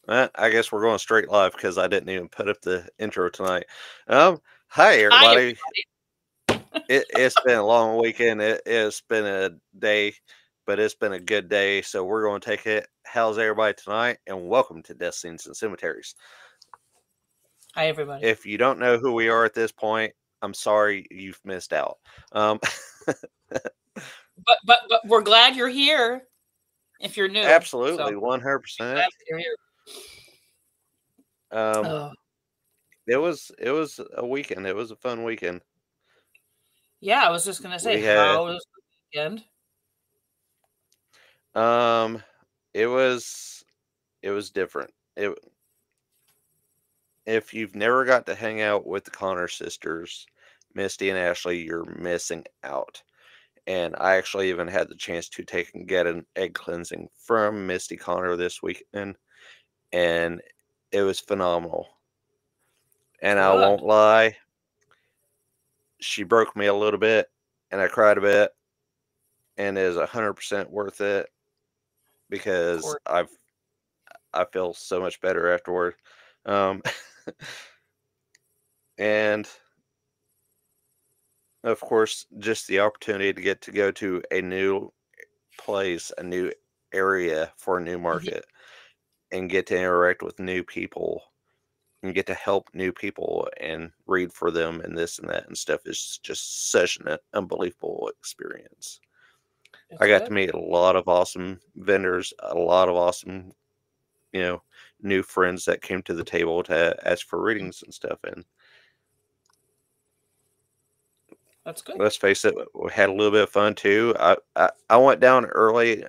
I guess we're going straight live because I didn't even put up the intro tonight. Um, Hi Hi, everybody. It's been a long weekend. It's been a day, but it's been a good day. So we're going to take it. How's everybody tonight? And welcome to Death Scenes and Cemeteries. hi, everybody. If you don't know who we are at this point, I'm sorry you've missed out. Um, But we're glad you're here. If you're new, so Absolutely, 100%. glad that you're here. Um, Oh, it was a weekend. It was a fun weekend. yeah. I was just gonna say, We had how was the weekend? um, it was different. If you've never got to hang out with the Connor sisters, Misty and Ashley, you're missing out. And I actually even had the chance to take and get an egg cleansing from Misty Connor this weekend, and it was phenomenal. And I won't Good. lie, she broke me a little bit, and I cried a bit, and it is 100% worth it Of because course. I feel so much better afterward. Um, and of course, just the opportunity to go to a new place, a new area for a new Mhm. market, and get to interact with new people and get to help new people and read for them and this and that and stuff is just such an unbelievable experience. I It's got to good. meet a lot of awesome vendors, a lot of awesome, you know, new friends that came to the table to ask for Mm, readings and stuff. And that's good. let's face it, we had a little bit of fun too. I went down early.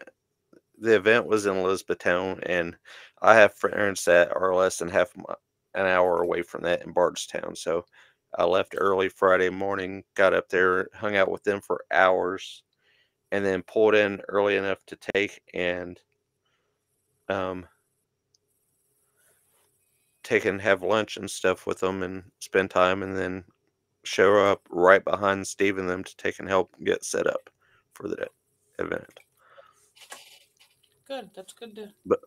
The event was in Elizabethtown, and I have friends that are less than an hour away from that in Bardstown. So I left early Friday morning, got up there, hung out with them for hours, and then pulled in early enough to um, take and have lunch and stuff with them and spend time, and then show up right behind Steve and them to take and help get set up for the event. Good. That's good. But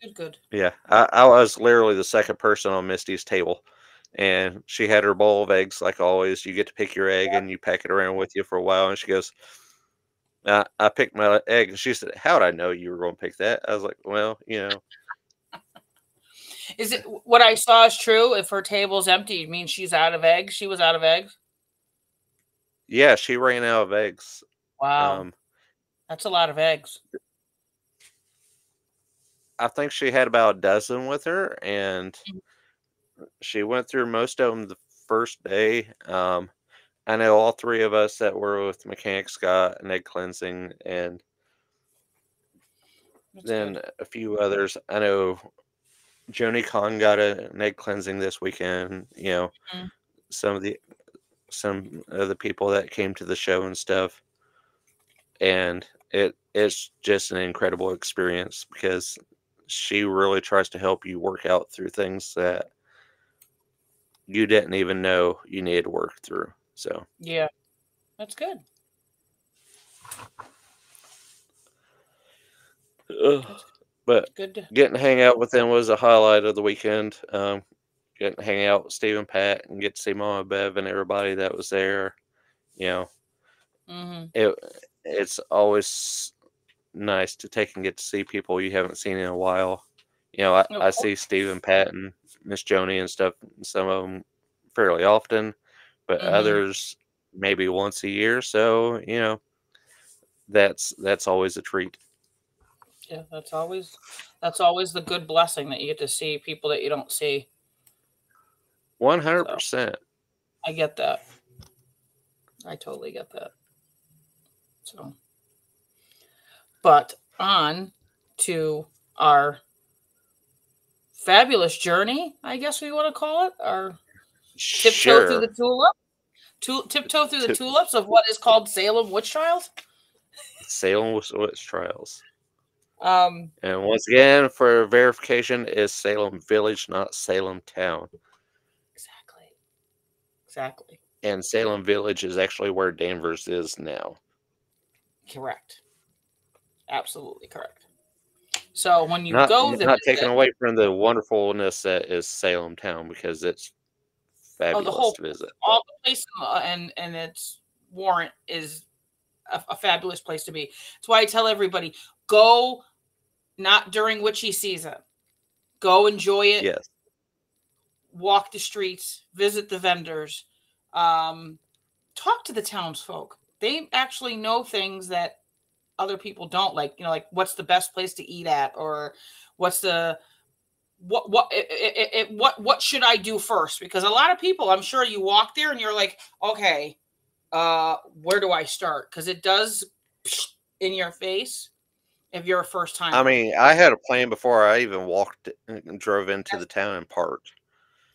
Good. Good. yeah, I was literally the second person on Misty's table. And she had her bowl of eggs, like always. You get to pick your egg and you pack it around with you for a while. And she goes, I picked my egg. And she said, how'd I know you were going to pick that? I was like, well, Is it what I saw is true? If her table's empty, it means she's out of eggs. She was out of eggs. yeah, she ran out of eggs. Wow, Um, that's a lot of eggs. I think she had about a dozen with her, and she went through most of them the first day. I know all three of us that were with mechanics got an egg cleansing, and That's then good. a few others. I know Joni Khan got an egg cleansing this weekend. Mm, Some of the some of the people that came to the show and stuff, and it's just an incredible experience because she really tries to help you work out through things that you didn't even know you needed to work through. So, yeah, that's good. ugh. That's But good. getting to hang out with them was a highlight of the weekend. Getting to hang out with Steve and Pat and get to see Mama Bev and everybody that was there. You know, Mm-hmm. it it's always nice to take and get to see people you haven't seen in a while. Of I course. see Steve and Pat and Miss Joni and stuff, some of them fairly often, but Mm-hmm. others maybe once a year. So, that's always a treat. Yeah, that's always the good blessing that you get to see people that you don't see. So 100%. I get that. I totally get that. So, but on to our fabulous journey, I guess we want to call it, our tiptoe through the Sure. tulip, tiptoe through the To tulips of what is called Salem witch trials. Salem Witch Trials. Um, And once again, for verification, is Salem Village, not Salem Town. exactly, exactly, And Salem Village is actually where Danvers is now. correct, absolutely correct. So when you Not go to not taken visit, away from the wonderfulness that is Salem town because it's oh, the fabulous whole to visit. But all the place, and its Warrant is a fabulous place to be. That's why I tell everybody, go not during witchy season. Go enjoy it, yes, walk the streets, visit the vendors, um, talk to the townsfolk. They actually know things that other people don't, like, like what's the best place to eat at, or what's the what should I do first? Because a lot of people, I'm sure you walk there and you're like, okay, where do I start? Because it does in your face if you're a first I timer. mean I had a plan before I even walked and drove into the town and parked.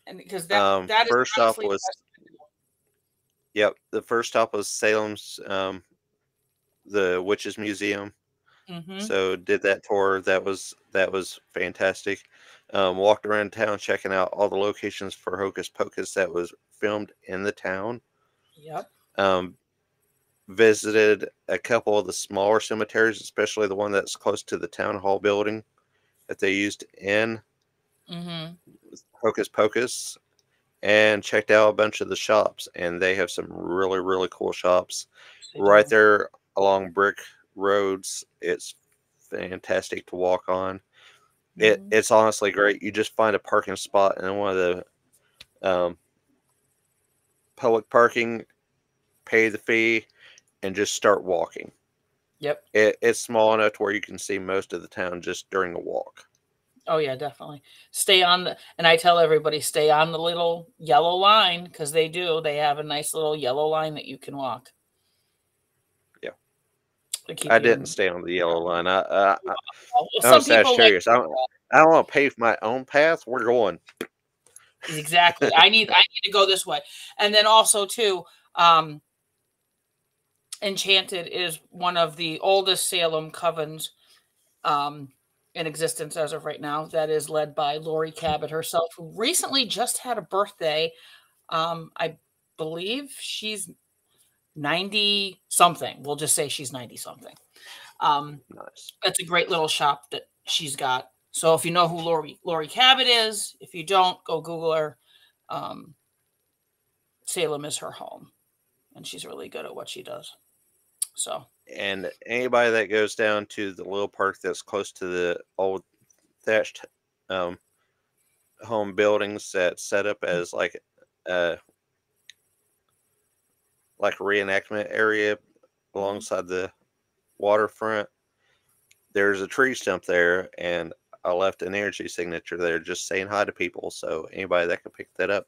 And because that is First stop honestly the was best thing to yep, the first stop was Salem's the Witches Museum. do. Mm-hmm. So did that tour. That was fantastic. Walked around town checking out all the locations for Hocus Pocus that was filmed in the town. Yep. Um, Visited a couple of the smaller cemeteries, especially the one that's close to the town hall building that they used in Mm-hmm. Hocus Pocus, and checked out a bunch of the shops. And they have some really, really cool shops They right do. there along brick roads. It's fantastic to walk on. Mm-hmm. It's honestly great. You just find a parking spot in one of the public parking, pay the fee, and just start walking. Yep. It's small enough to where you can see most of the town just during a walk. Oh yeah, definitely. Stay on the and I tell everybody, stay on the little yellow line, because they do. They have a nice little yellow line that you can walk Yeah, to keep I you didn't in. stay on the yellow line. I Well, I'm some people like Sagittarius. I don't want to pave my own path. We're going. exactly. I need to go this way, and then also too, um, Enchanted is one of the oldest Salem covens um, in existence as of right now. That is led by Lori Cabot herself, who recently just had a birthday. I believe she's 90 something. We'll just say she's 90 something. Um, Nice. that's a great little shop that she's got. So if you know who Lori Cabot is, if you don't, go Google her. Um, Salem is her home, and she's really good at what she does. So And anybody that goes down to the little park that's close to the old thatched um, home buildings that's set up as uh, like a reenactment area mhm. alongside the waterfront. There's a tree stump there, and I left an energy signature there just saying hi to people. So anybody that can pick that up.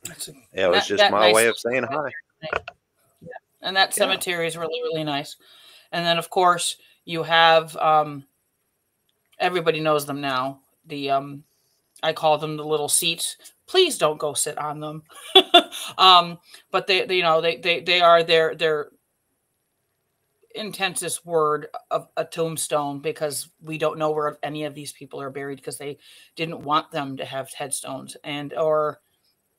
That's a, Yeah, it and was that just that my nice way of little saying hi. cemetery. Yeah, and that Yeah. cemetery is really really nice. And then of course you have everybody knows them now. The I call them the little seats. Please don't go sit on them. um, but they are their intensest word of a tombstone, because we don't know where any of these people are buried, because they didn't want them to have headstones, and or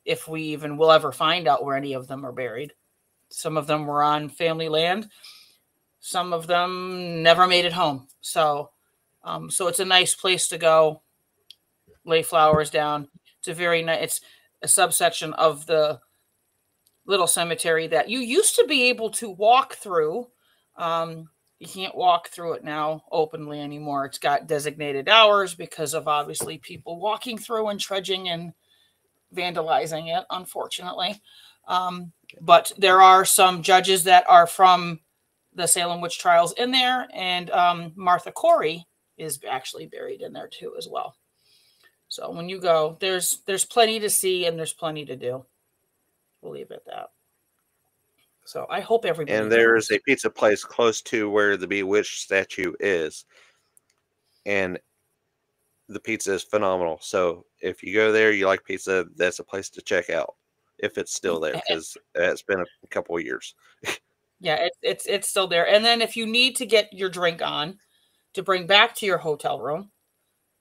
if we even will ever find out where any of them are buried. Some of them were on family land. Some of them never made it home. So it's a nice place to go, lay flowers down. It's a very nice. It's a subsection of the little cemetery that you used to be able to walk through. You can't walk through it now openly anymore. It's got designated hours because of obviously people walking through and trudging and vandalizing it, unfortunately. But there are some judges that are from the Salem witch trials in there, and Martha Corey is actually buried in there too as well. So when you go, there's plenty to see and there's plenty to do. We'll leave it at that. So I hope everybody And there is goes. a pizza place close to where the Bewitched statue is. And the pizza is phenomenal. So if you go there, you like pizza, that's a place to check out if it's still there because it's been a couple of years. Yeah, it's still there. And then if you need to get your drink on to bring back to your hotel room,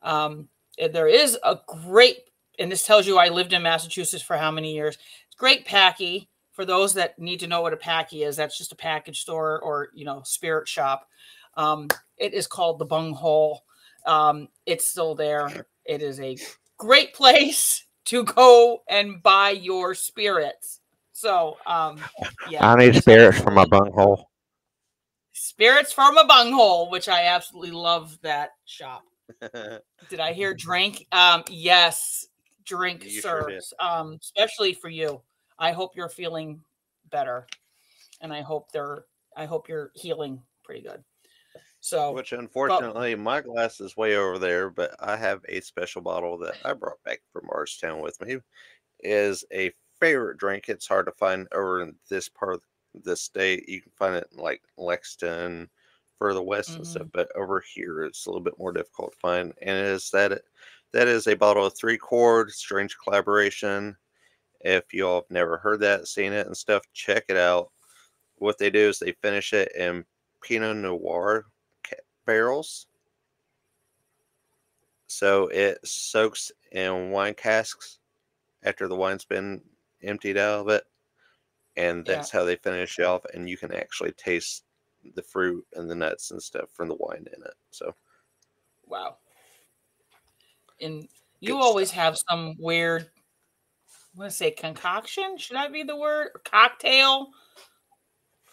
um, there is a great, and this tells you I lived in Massachusetts for how many years. Great Packy for those that need to know what a packy is, that's just a package store or, spirit shop. It is called the Bunghole. It's still there. It is a great place to go and buy your spirits. So, yeah, I need it's spirits for my absolutely bunghole. spirits from a bunghole, which I absolutely love that shop. Did I hear drink? Yes, drink, You sure sir. did. Especially for you. I hope you're feeling better, and I hope you're healing pretty good. So, Which but unfortunately, my glass is way over there, but I have a special bottle that I brought back from Bardstown with me. It is a favorite drink. It's hard to find over in this part of the state. You can find it in like Lexington, further west and stuff, mhm, but over here it's a little bit more difficult to find. And that is a bottle of Three Chord Strange Collaboration. If y'all have never heard that, seen it and stuff, check it out. What they do is they finish it in Pinot Noir barrels. So it soaks in wine casks after the wine's been emptied out of it. And yeah, that's how they finish it off. And you can actually taste the fruit and the nuts and stuff from the wine in it. So wow. And you good always stuff. have some weird, I want to say concoction. Should that be the word? Cocktail.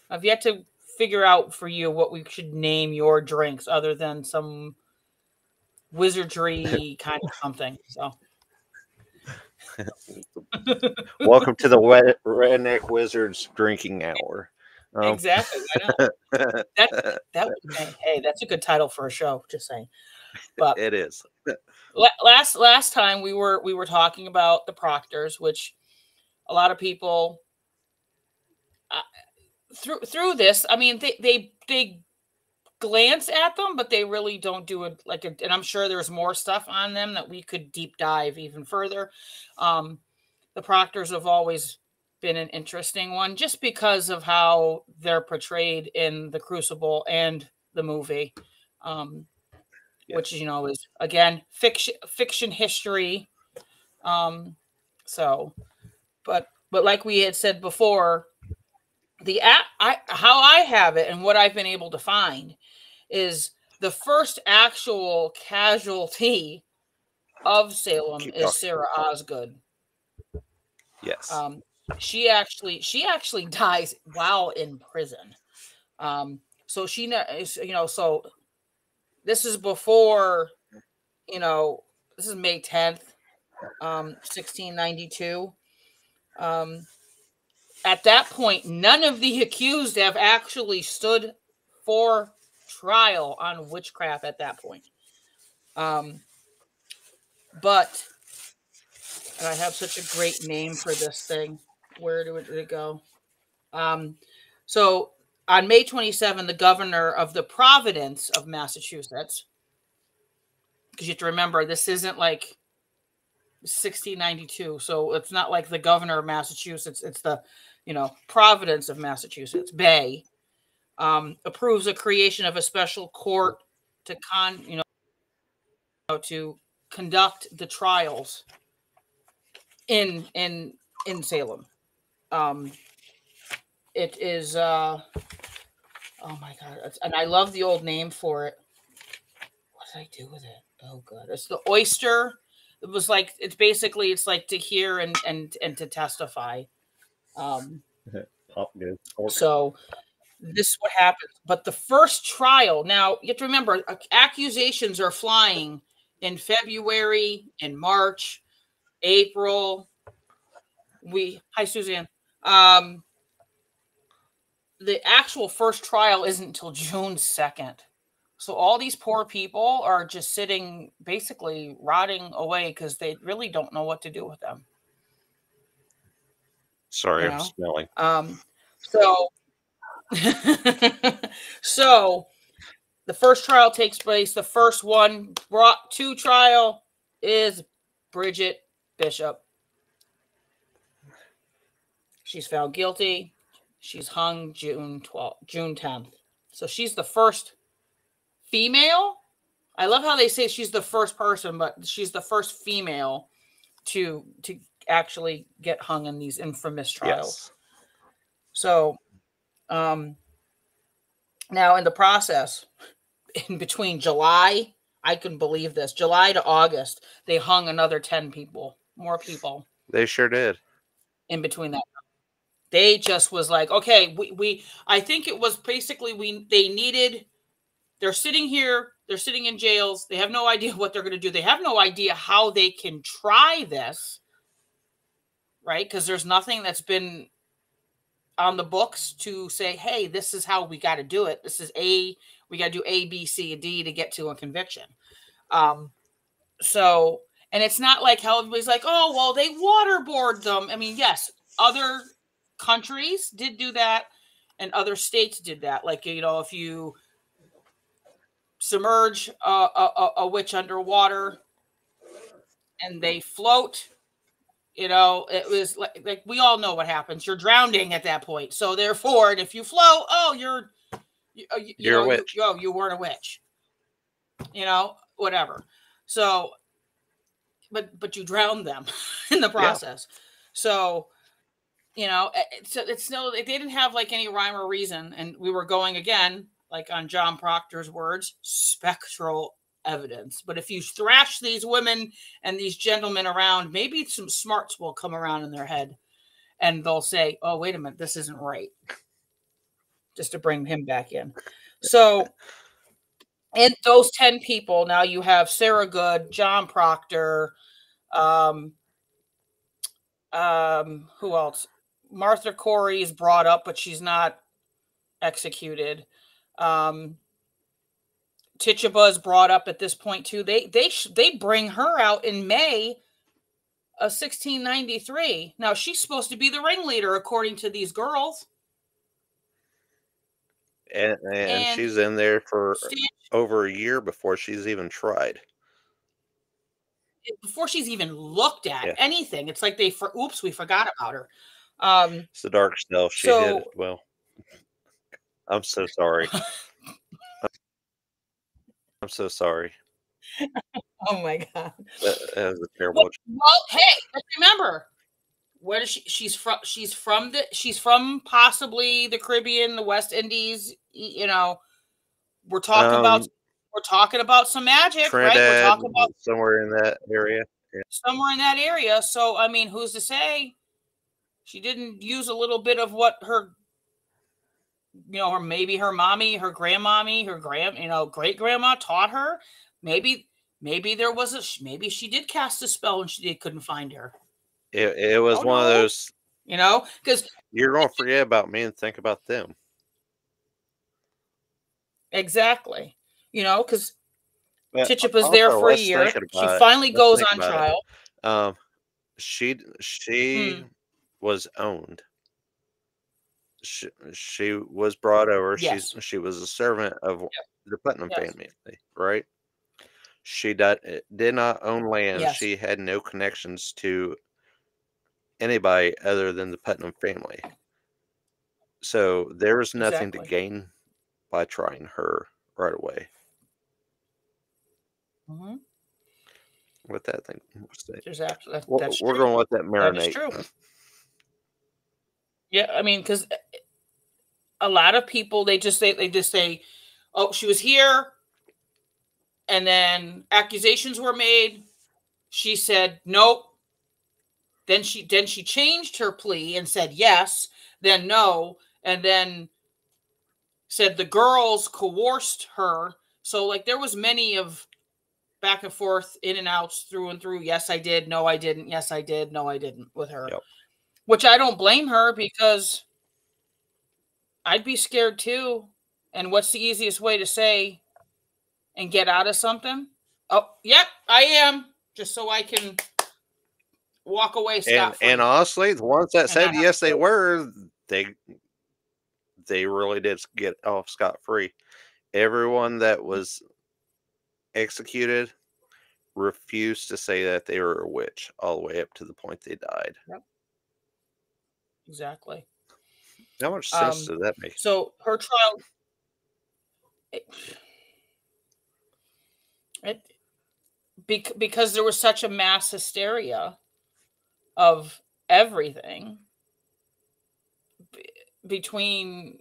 I've yet to figure out for you what we should name your drinks other than some wizardry kind of something. So Welcome to the Redneck Wizards drinking hour. Um, exactly. Why not? That hey, that's a good title for a show. Just saying. But it is. last time we were talking about the proctors, which a lot of people uh, through this. I mean, they glance at them, but they really don't do it like. And I'm sure there's more stuff on them that we could deep dive even further. Um, the proctors have always been an interesting one, just because of how they're portrayed in the Crucible and the movie. Um, which Yes. is again fiction history. Um, so, but like we had said before, how I have it and what I've been able to find is the first actual casualty of Salem Keep is talking. Sarah Osgood. Yes. Um, she actually dies while in prison. So so this is before you know this is May 10th, 1692. Um, at that point, none of the accused have actually stood for trial on witchcraft at that point. Um, but and I have such a great name for this thing. Where did it go? Um, so on May 27, the governor of the Providence of Massachusetts, because you have to remember, this isn't like 1692. So it's not like the governor of Massachusetts. It's the, Providence of Massachusetts, Bay, approves a creation of a special court to conduct the trials in Salem. Um, it is, oh my God. And I love the old name for it. What did I do with it? Oh God. It's the oyster. It was like, it's like to hear and to testify. Um, Pop good. Pork. so this is what happens. But the first trial, now you have to remember, accusations are flying in February, in March, April. Hi Suzanne. Um, the actual first trial isn't until June 2nd. So all these poor people are just sitting, basically rotting away because they really don't know what to do with them. Sorry, You I'm know. smelling. So so the first trial takes place. The first one brought to trial is Bridget Bishop. She's found guilty. She's hung June 10th. So she's the first female. I love how they say she's the first person, but she's the first female to actually get hung in these infamous trials. Yes. So um, now in the process, in between July, I can believe this, July to August, they hung another 10 people, more people They sure did. in between that. They just was like, okay, we I think it was basically they needed, they're sitting here, they're sitting in jails, they have no idea what they're going to do. They have no idea how they can try this, right? Because there's nothing that's been on the books to say, hey, this is how we got to do it. This is we got to do A, B, C, and D to get to a conviction. So, and it's not like how everybody's like, oh, well, they waterboard them. I mean, yes, other countries did do that and other states did that. Like, if you submerge a witch underwater and they float, it was like we all know what happens. You're drowning at that point. So therefore, and if you float, oh, You're a witch. you weren't a witch, whatever. So, but you drowned them in the Yeah. process. So, it's no, they didn't have like any rhyme or reason. And we were going again, like on John Proctor's words, spectral evidence. But if you thrash these women and these gentlemen around, maybe some smarts will come around in their head and they'll say, oh, wait a minute, this isn't right. Just to bring him back in. So, and those 10 people, now you have Sarah Good, John Proctor, who else? Martha Corey is brought up, but she's not executed. Tituba is brought up at this point too. They bring her out in May of 1693. Now she's supposed to be the ringleader according to these girls. And she's in there for over a year before she's even tried. Before she's even looked at anything. It's like oops, we forgot about her. It's the dark self. She hid it well. I'm so sorry. I'm so sorry. Oh my God. That was a terrible. Well, hey, but remember, where does she's from? She's from possibly the Caribbean, the West Indies. We're talking about some magic, Trinidad, right? We're talking about somewhere in that area. Yeah. Somewhere in that area. So I mean, who's to say she didn't use a little bit of what her, or maybe her mommy, her grandmommy, her great grandma taught her. Maybe there was maybe she did cast a spell and they couldn't find her. It was one of those, because you're going to forget about me and think about them. Exactly. Because Tituba's there for a year. She finally goes on trial. She was owned. She was brought over. Yes. She was a servant of the Putnam family, right? She did not own land. Yes. She had no connections to anybody other than the Putnam family. So there was nothing to gain by trying her right away. Mm-hmm. What that thing say? That's we're going to let that marinate. That is true. Yeah, I mean, because a lot of people they just say, oh, she was here, and then accusations were made. She said nope. Then she changed her plea and said yes, then no, and then said the girls coerced her. So like there was many of back and forth, in and outs, through and through. Yes, I did. No, I didn't. Yes, I did. No, I didn't with her. Yep. Which I don't blame her because I'd be scared too. And what's the easiest way to say and get out of something? Oh, yep, I am. Just so I can walk away scot-free. And honestly, the ones that said yes, they were, they really did get off scot-free. Everyone that was executed refused to say that they were a witch all the way up to the point they died. Yep. Exactly. How much sense does that make? So her trial, because there was such a mass hysteria of everything, between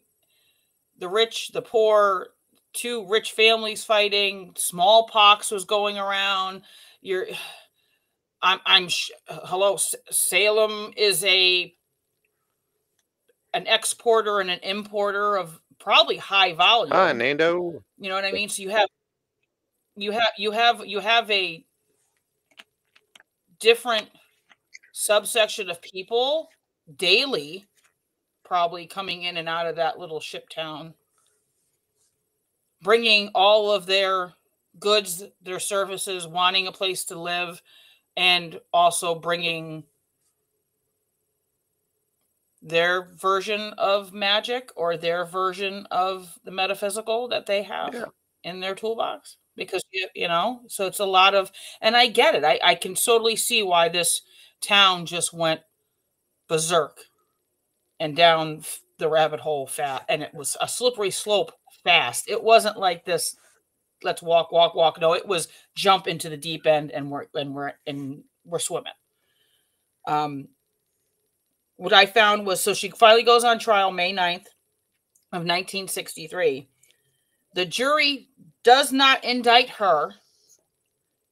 the rich, the poor, two rich families fighting, smallpox was going around. You're hello, Salem is an exporter and an importer of probably high Hi, volume. Nando. You know what I mean? So you have a different subsection of people daily probably coming in and out of that little ship town, bringing all of their goods, their services, wanting a place to live, and also bringing their version of magic or their version of the metaphysical that they have Yeah. in their toolbox. Because, so it's a lot of, and I get it. I can totally see why this town just went berserk and down the rabbit hole fast. And it was a slippery slope fast. It wasn't like this, let's walk, walk, walk. No, it was jump into the deep end and we're swimming. What I found was, so she finally goes on trial May 9th of 1963. The jury does not indict her.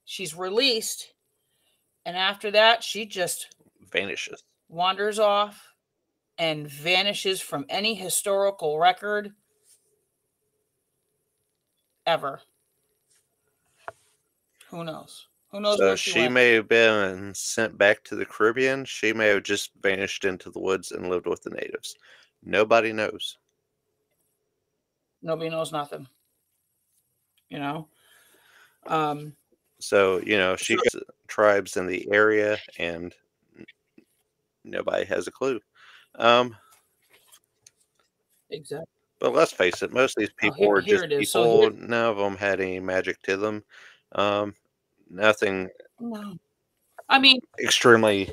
She's released. And after that, she just Vanishes. wanders off and vanishes from any historical record ever. Who knows? Who knows So where she she went? may have been sent back to the Caribbean. She may have just vanished into the woods and lived with the natives. Nobody knows. Nobody knows nothing. So, she got tribes in the area and nobody has a clue. Exactly. But let's face it, most of these people here were just it is. So people. None of them had any magic to them. Nothing no. I mean, extremely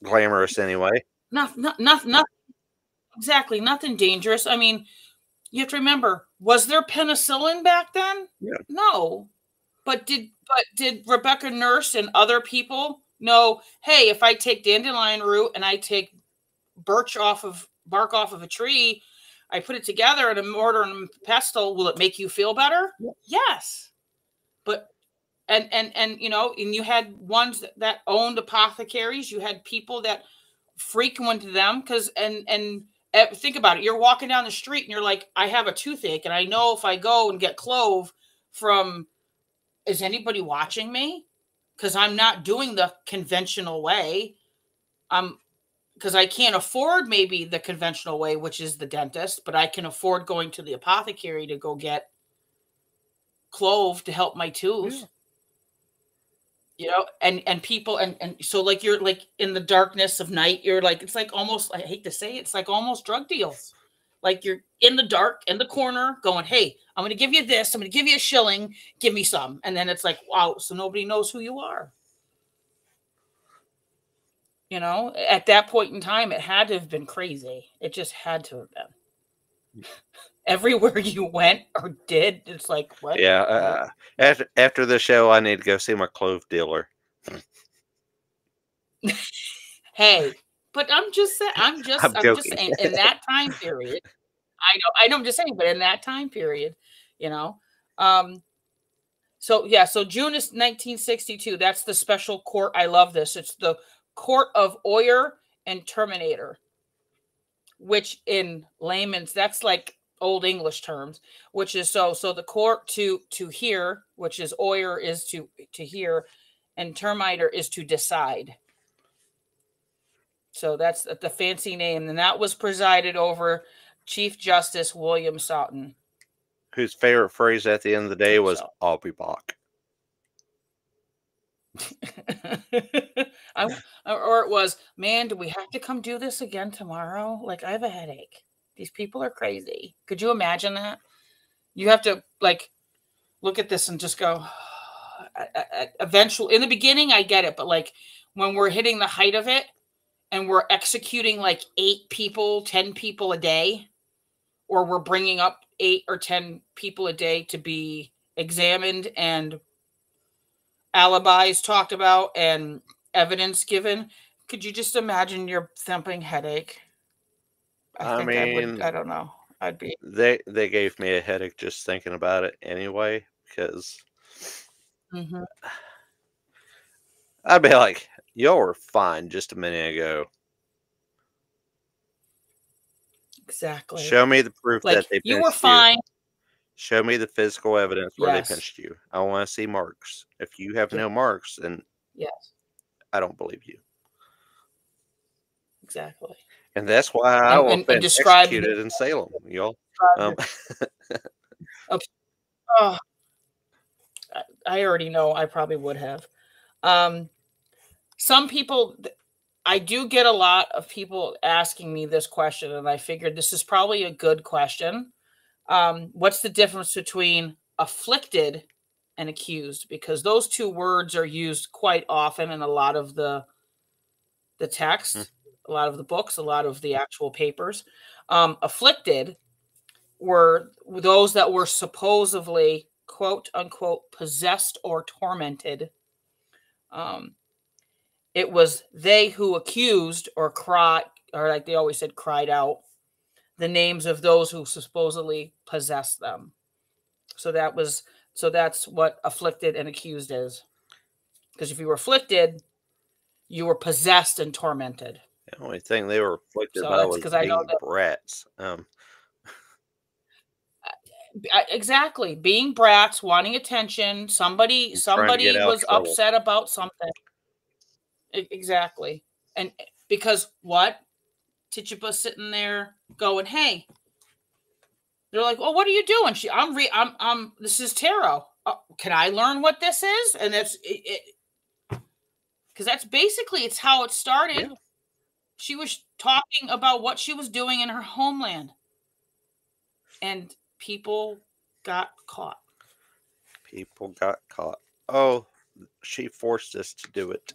glamorous anyway. nothing. Exactly. Nothing dangerous. I mean, you have to remember, was there penicillin back then? Yeah. No. But did Rebecca Nurse and other people know, hey, if I take dandelion root and I take bark off of a tree, I put it together in a mortar and pestle, will it make you feel better? Yeah. Yes. But and you had ones that owned apothecaries. You had people that frequented them because and think about it. You're walking down the street and you're like, I have a toothache, and I know if I go and get clove from, is anybody watching me? Because I'm not doing the conventional way. Because I can't afford maybe the conventional way, which is the dentist, but I can afford going to the apothecary to go get clove to help my tooth. Yeah. And people and so like you're like in the darkness of night, you're like, it's like almost, I hate to say it, it's like almost drug deals. Like you're in the dark in the corner going, hey, I'm going to give you this, I'm going to give you a shilling, give me some. And then it's like, wow, so nobody knows who you are. At that point in time, it had to have been crazy. It just had to have been. Everywhere you went or did, it's like, what? Yeah. After the show, I need to go see my clove dealer. Hey, but I'm just saying, I'm just saying, in that time period, I know, I'm just saying, but in that time period, so yeah, so June is 1962. That's the special court. I love this. It's the Court of Oyer and Terminator, which in layman's, that's like old English terms, which is so the court to hear, which is Oyer is to hear, and Terminator is to decide. So that's the fancy name. And that was presided over Chief Justice William Sutton. Whose favorite phrase at the end of the day was, I'll be back. Or it was, man, do we have to come do this again tomorrow? Like, I have a headache. These people are crazy. Could you imagine that? You have to, like, look at this and just go, eventually, in the beginning, I get it. But, like, when we're hitting the height of it and we're executing, like, 8 people, 10 people a day, or we're bringing up 8 or 10 people a day to be examined and alibis talked about and evidence given, could you just imagine your thumping headache? I I think I would. I mean, don't know. I'd be they gave me a headache just thinking about it anyway, because mhm, I'd be like, y'all were fine just a minute ago. exactly. Show me the proof that Like they you were pinched you. fine. Show me the physical evidence where they Yes. pinched you. I want to see marks. If you have Yeah. no marks, then Yes. I don't believe you. Exactly. And that's why I And almost and been describe the executed in Salem, y'all. describe Um, the of oh, I already know I probably would have. Um, some people, I do get a lot of people asking me this question, and I figured this is probably a good question. What's the difference between afflicted and accused? Because those two words are used quite often in a lot of the hmm, text, a lot of the books, a lot of the actual papers. Afflicted were those that were supposedly quote unquote possessed or tormented. Um, it was they who accused or cried, or like they always said, cried out the names of those who supposedly possessed them. So that's what afflicted and accused is. Because if you were afflicted, you were possessed and tormented. the only thing they were afflicted So by that's was because I know being that brats. exactly being brats, wanting attention. Somebody And trying to get somebody out of was trouble. upset about something. Exactly, and because what Tituba sitting there going, "Hey," they're like, "Well, what are you doing?" I'm. This is tarot. Can I learn what this is? And that's it. Because that's basically it's how it started. Yeah, She was talking about what she was doing in her homeland, and people got caught. people got caught. Oh, she forced us to do it.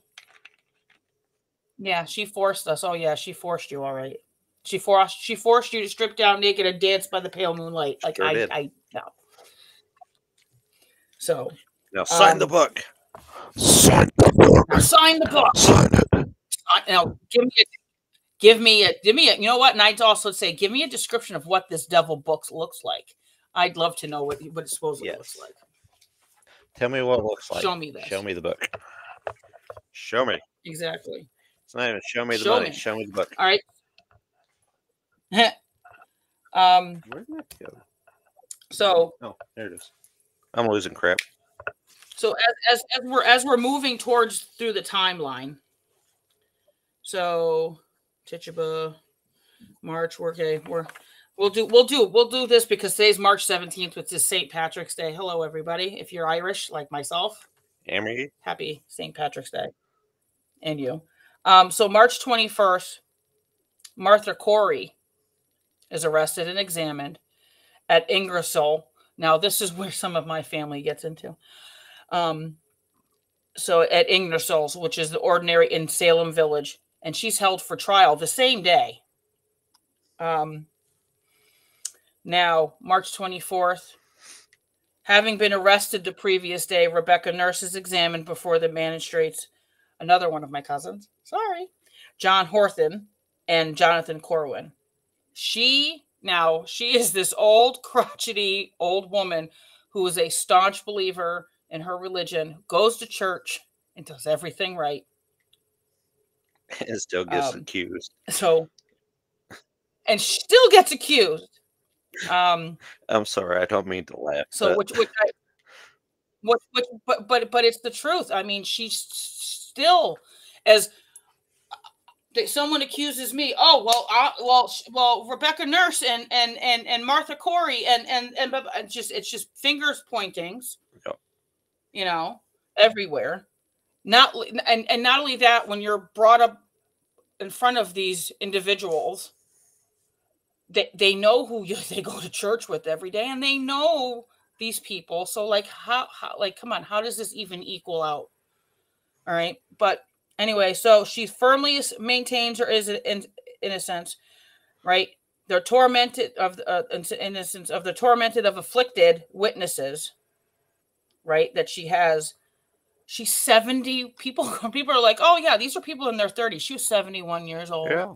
Yeah, she forced us. Oh yeah, she forced you. All right. She forced you to strip down naked and dance by the pale moonlight. Like Sure did. I no. So Now sign the um book. now sign the book. Now give me a you know what? And I'd also say give me a description of what this devil book looks like. I'd love to know what it supposedly looks Yes. like. Tell me what it looks like. Show me Show this. me the book. Show me. Exactly. It's not even show me the Show money. me. Show me the book. All right. um Where did that go? so Oh, there it is. I'm losing crap. so as we're moving towards through the timeline. So Tituba, March, okay, we'll do this because today's March 17th, which is St. Patrick's Day. Hello, everybody. If you're Irish, like myself, Amory? happy St. Patrick's Day. And you. So March 21st, Martha Corey is arrested and examined at Ingersoll. Now, this is where some of my family gets into. So at Ingersoll's, which is the ordinary in Salem Village, and she's held for trial the same day. Um, Now, March 24th, having been arrested the previous day, Rebecca Nurse is examined before the magistrates. Another one of my cousins, sorry, John Horton and Jonathan Corwin. She is this old, crotchety old woman who is a staunch believer in her religion, goes to church, and does everything right. And still gets Um, accused. so, and still gets accused. Um, I'm sorry, I don't mean to laugh, so, but which but it's the truth. I mean, she's still as someone accuses me. Oh well, Rebecca Nurse and Martha Corey and it's just fingers pointings, no. you know, everywhere. Not and not only that, when you're brought up in front of these individuals, they know who they go to church with every day, and they know these people. So like how like come on, how does this even equal out? All right. But anyway, so she firmly maintains her innocence, right? They're tormented of innocence of the tormented of afflicted witnesses, right? That she has. She's 70. People are like, oh yeah, these are people in their 30s. She was 71 years old. Yeah.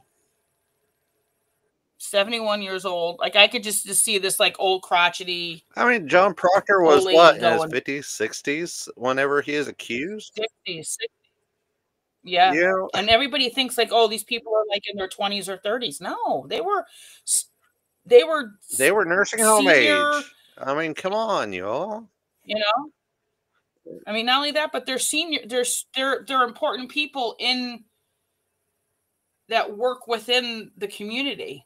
71 years old. Like I could just see this like old crotchety I mean, John Proctor old was lady what, in his going 50s, 60s whenever he is accused? 60s, 60s. Yeah. You know, And everybody thinks like, oh, these people are like in their 20s or 30s. No, they were they were nursing home senior, age. I mean, come on, y'all. you know. I mean, not only that, but they're senior. They're important people in that work within the community.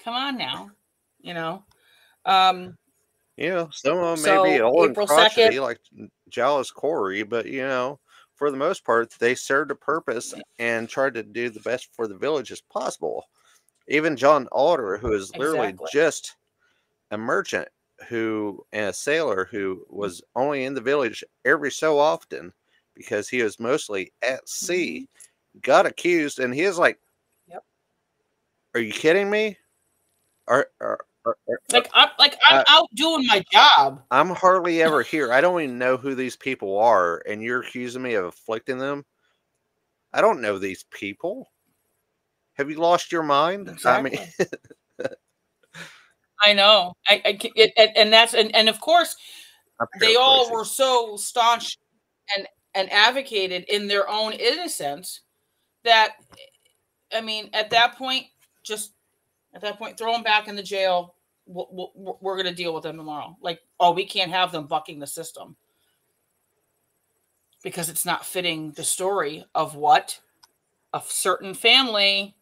Come on now, you know. Um, You know, some of them may be so old and April 2nd, crotchety, like Giles Corey, but you know, for the most part, they served a purpose and tried to do the best for the village as possible. Even John Alder, who is literally exactly. just a merchant who and a sailor who was only in the village every so often because he was mostly at Mm-hmm. sea, got accused, and he is like, Yep. "Are you kidding me? Are I'm out doing my job. I'm hardly ever here. I don't even know who these people are, and you're accusing me of afflicting them. I don't know these people. Have you lost your mind? I mean, Exactly. I know. And that's and of course I'm they all paraphrasing. were so staunch and advocated in their own innocence that I mean, at that point, just at that point, throw them back in the jail. We're going to deal with them tomorrow. Like, oh, we can't have them bucking the system because it's not fitting the story of what a certain family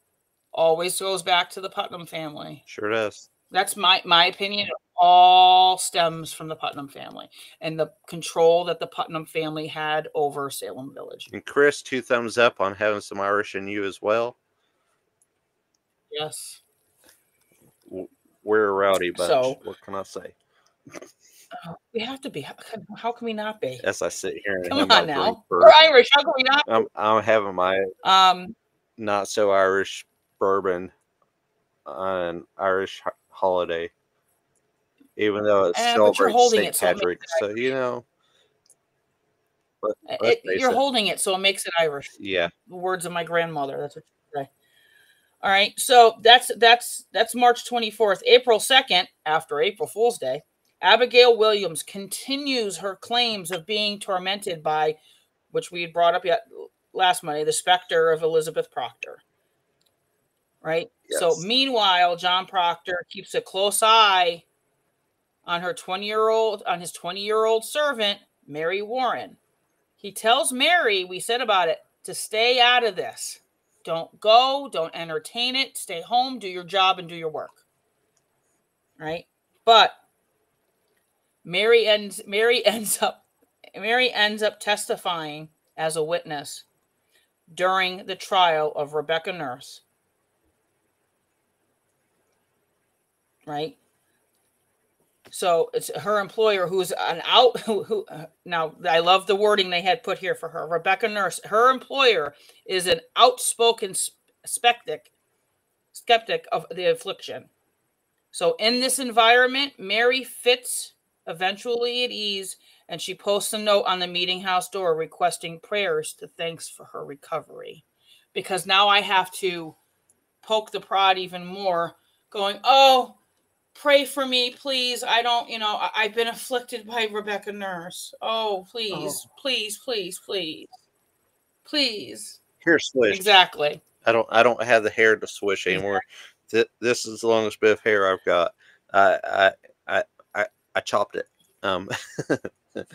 always goes back to the Putnam family. Sure does. That's my opinion. It all stems from the Putnam family and the control that the Putnam family had over Salem Village. And Chris, 2 thumbs up on having some Irish in you as well. Yes. We're a rowdy bunch. So What can I say? we have to be. How can we not be? As I sit here and Come have my on Greek now. We're bourbon, Irish. How can we not be? I'm having my Um, not so Irish bourbon on an Irish holiday, even though it but you're celebrates holding St. it, so it makes Patrick. So you know, let's it, face you're it. holding it, so it makes it Irish. Yeah, The words of my grandmother. That's what you say. All right. So that's March 24th. April 2nd, after April Fool's Day, Abigail Williams continues her claims of being tormented by, which we had brought up yet last Monday, the specter of Elizabeth Proctor. Right. So yes. meanwhile, John Proctor keeps a close eye on his 20-year-old servant, Mary Warren. He tells Mary, we said about it, to stay out of this. Don't go, don't entertain it, stay home, do your job and do your work. Right? But Mary ends up testifying as a witness during the trial of Rebecca Nurse. Right? So it's her employer who's an out who now I love the wording they had put here for her. Rebecca Nurse, her employer is an outspoken skeptic of the affliction. So in this environment, Mary fits eventually at ease, and she posts a note on the meeting house door requesting prayers to thanks for her recovery. Because now I have to poke the prod even more, going, oh, pray for me, please. I don't, I've been afflicted by Rebecca Nurse. Oh, please, Oh, please, please, please, please. here, swish. Exactly. I don't have the hair to swish anymore. Exactly. This is the longest bit of hair I've got. I I I I, I chopped it. Um, But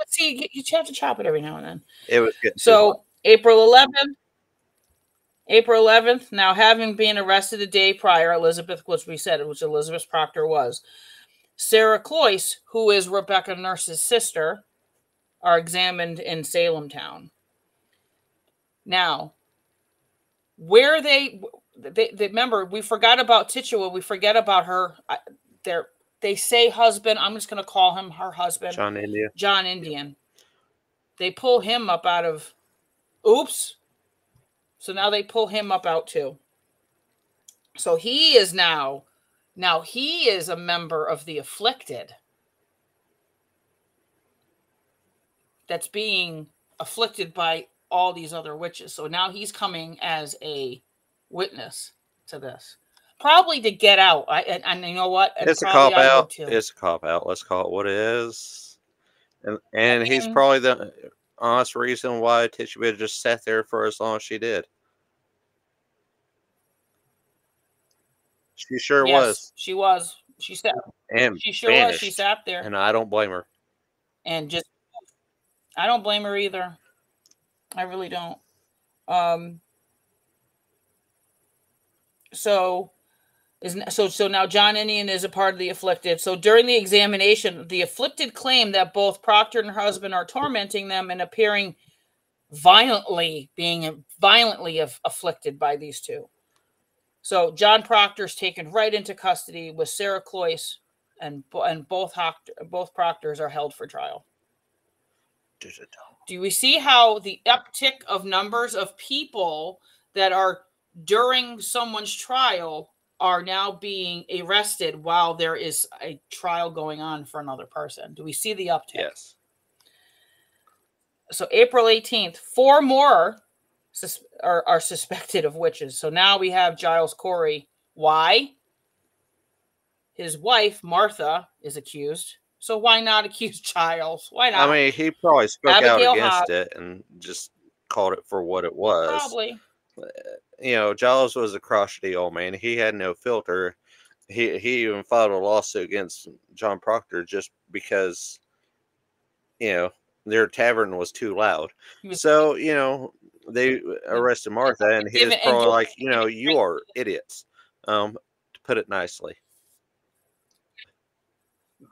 see, you have to chop it every now and then. it was getting too hot. So April 11th. Now, having been arrested a day prior, Elizabeth, which we said, which Elizabeth Proctor was, Sarah Cloyce, who is Rebecca Nurse's sister, are examined in Salem town. Now, where they remember, we forgot about Tituba. We forget about her. They say husband. I'm just going to call him her husband, John India. John Indian. They pull him up out of. Oops. So now they pull him up out too. So he is now he is a member of the afflicted that's being afflicted by all these other witches. So now he's coming as a witness to this. Probably to get out. And you know what? And It's a probably cop I out. would too. It's a cop out. Let's call it what it is. I And he's mean, probably the honest reason why Tituba just sat there for as long as she did. She sure yes, was. she was. She sat. And She sure was. She vanished. sat there And I don't blame her. and just. I don't blame her either. I really don't. Um. So so now John Indian is a part of the afflicted. So during the examination, the afflicted claim that both Proctor and her husband are tormenting them and appearing being violently afflicted by these two. So John Proctor is taken right into custody with Sarah Cloyce, and both Proctors are held for trial. Do we see how the uptick of numbers of people that are during someone's trial are now being arrested while there is a trial going on for another person? Do we see the uptick? Yes. So April 18th, 4 more are suspected of witches. So now we have Giles Corey. Why? His wife, Martha, is accused. So why not accuse Giles? Why not? I mean, he probably spoke Abigail out against Hobbs, it and just called it for what it was. probably. You know, Giles was a crotchety old man. He had no filter. He even filed a lawsuit against John Proctor just because, you know, their tavern was too loud. So, you know, they arrested Martha, and he was probably like, you know, you are idiots, to put it nicely.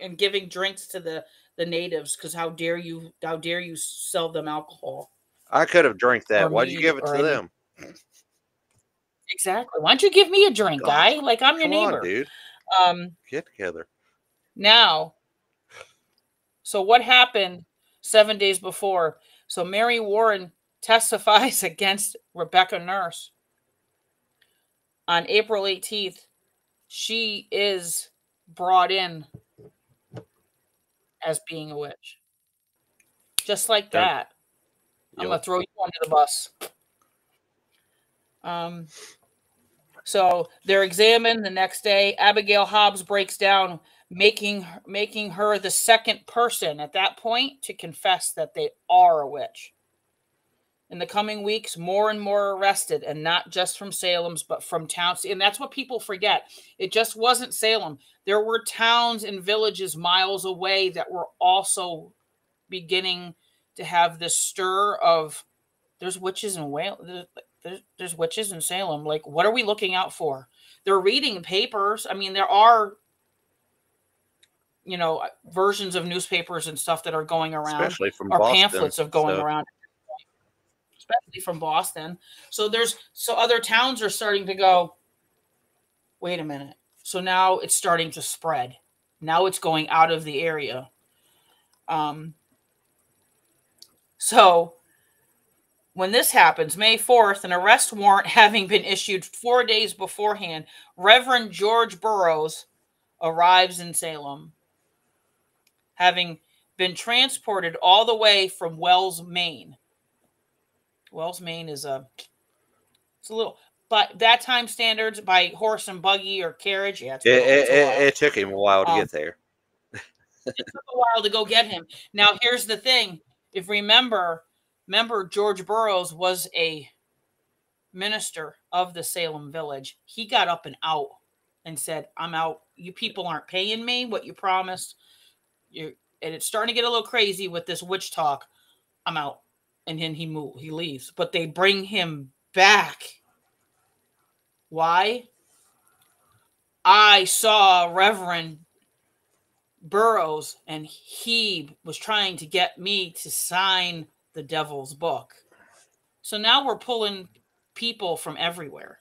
And giving drinks to the natives, because how dare you sell them alcohol? I could have drank that. Why'd you give it to them? Exactly. Why don't you give me a drink, guy? Like, I'm your neighbor. On, dude. Get together. Now, so what happened 7 days before? So Mary Warren testifies against Rebecca Nurse. On April 18th, she is brought in as being a witch. Just like that. I'm going to throw you under the bus. So they're examined the next day. Abigail Hobbs breaks down, making her the second person at that point to confess that they are a witch. In the coming weeks, more and more arrested, and not just from Salem's, but from towns. And that's what people forget. It just wasn't Salem. There were towns and villages miles away that were also beginning to have this stir of, there's witches in Wales. There's witches in Salem. Like, what are we looking out for? They're reading papers. I mean, there are, you know, versions of newspapers and stuff that are going around, especially from or Boston, pamphlets of going around, especially from Boston. So other towns are starting to go, wait a minute. So now it's starting to spread. Now it's going out of the area. So when this happens, May 4th, an arrest warrant having been issued 4 days beforehand, Reverend George Burroughs arrives in Salem, having been transported all the way from Wells, Maine. Wells, Maine it's a little, but that time standards, by horse and buggy or carriage, yeah, it took him a while to get there. It took a while to go get him. Now, here's the thing. If remember, George Burroughs was a minister of the Salem village. He got up and out and said, I'm out. You people aren't paying me what you promised. And it's starting to get a little crazy with this witch talk. I'm out. And then he leaves. But they bring him back. Why? I saw Reverend Burroughs, and he was trying to get me to sign the devil's book. So now we're pulling people from everywhere.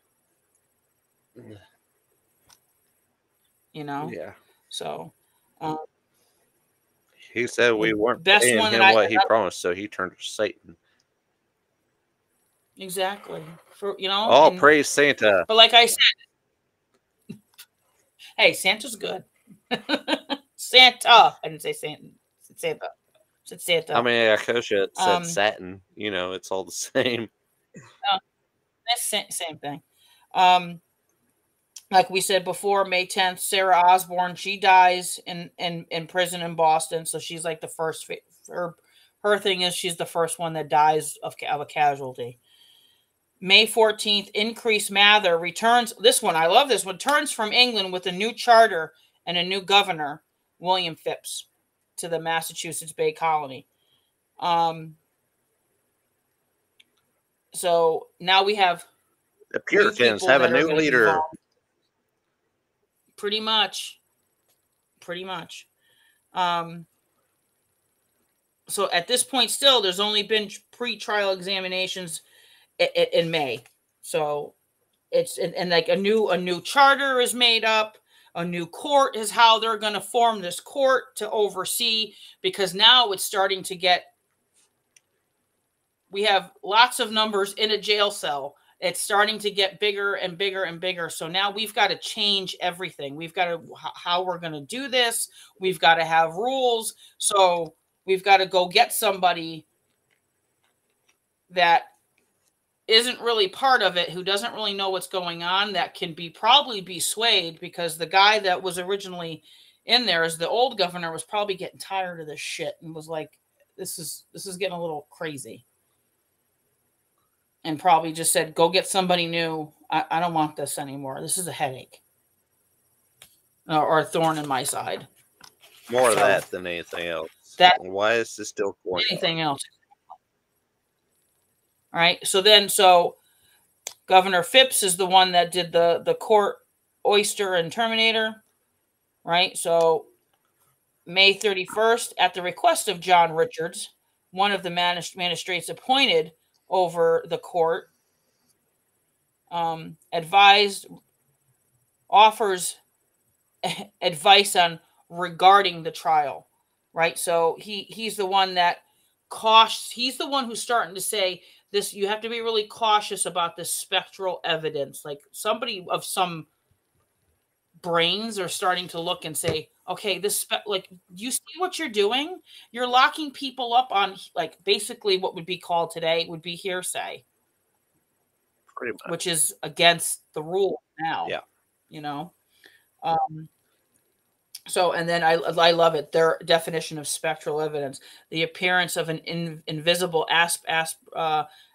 You know? Yeah. So he said we weren't paying him what he promised, so he turned to Satan. Exactly. You know? All praise Santa. But like I said, hey, Santa's good. Santa. I didn't say Santa. Santa. I said Santa. I mean, Akosha said Satin. You know, it's all the same. That's same thing. like we said before, May 10th, Sarah Osborne, she dies in prison in Boston. So she's like the first. Her thing is she's the first one that dies of a casualty. May 14th, Increase Mather returns. This one, I love this one. Returns from England with a new charter and a new governor, William Phipps, to the Massachusetts Bay Colony. So now we have the Puritans have a new leader. Pretty much. So at this point, still, there's only been pre-trial examinations in May. So it's and like a new charter is made up. A new court is how they're going to form this court to oversee, because now it's starting to get. We have lots of numbers in a jail cell. It's starting to get bigger and bigger and bigger. So now we've got to change everything. We've got to how we're going to do this. We've got to have rules. So we've got to go get somebody that isn't really part of it, who doesn't really know what's going on, that can probably be swayed, because the guy that was originally in there as the old governor was probably getting tired of this shit and was like, this is getting a little crazy. And probably just said, go get somebody new. I don't want this anymore. This is a headache. Or a thorn in my side. More of that than anything else. Why is this still going anything else? All right. So Governor Phipps is the one that did the court oyster and terminator. Right. So May 31st, at the request of John Richards, one of the magistrates appointed over the court, offers advice on regarding the trial, right? So he's the one that he's the one who's starting to say this, you have to be really cautious about this spectral evidence. Like somebody of some brains are starting to look and say, okay, this like, you see what you're doing? You're locking people up on like basically what would be called today would be hearsay, which is against the rule now. Yeah, you know. So, and then I love it. Their definition of spectral evidence: the appearance of an invisible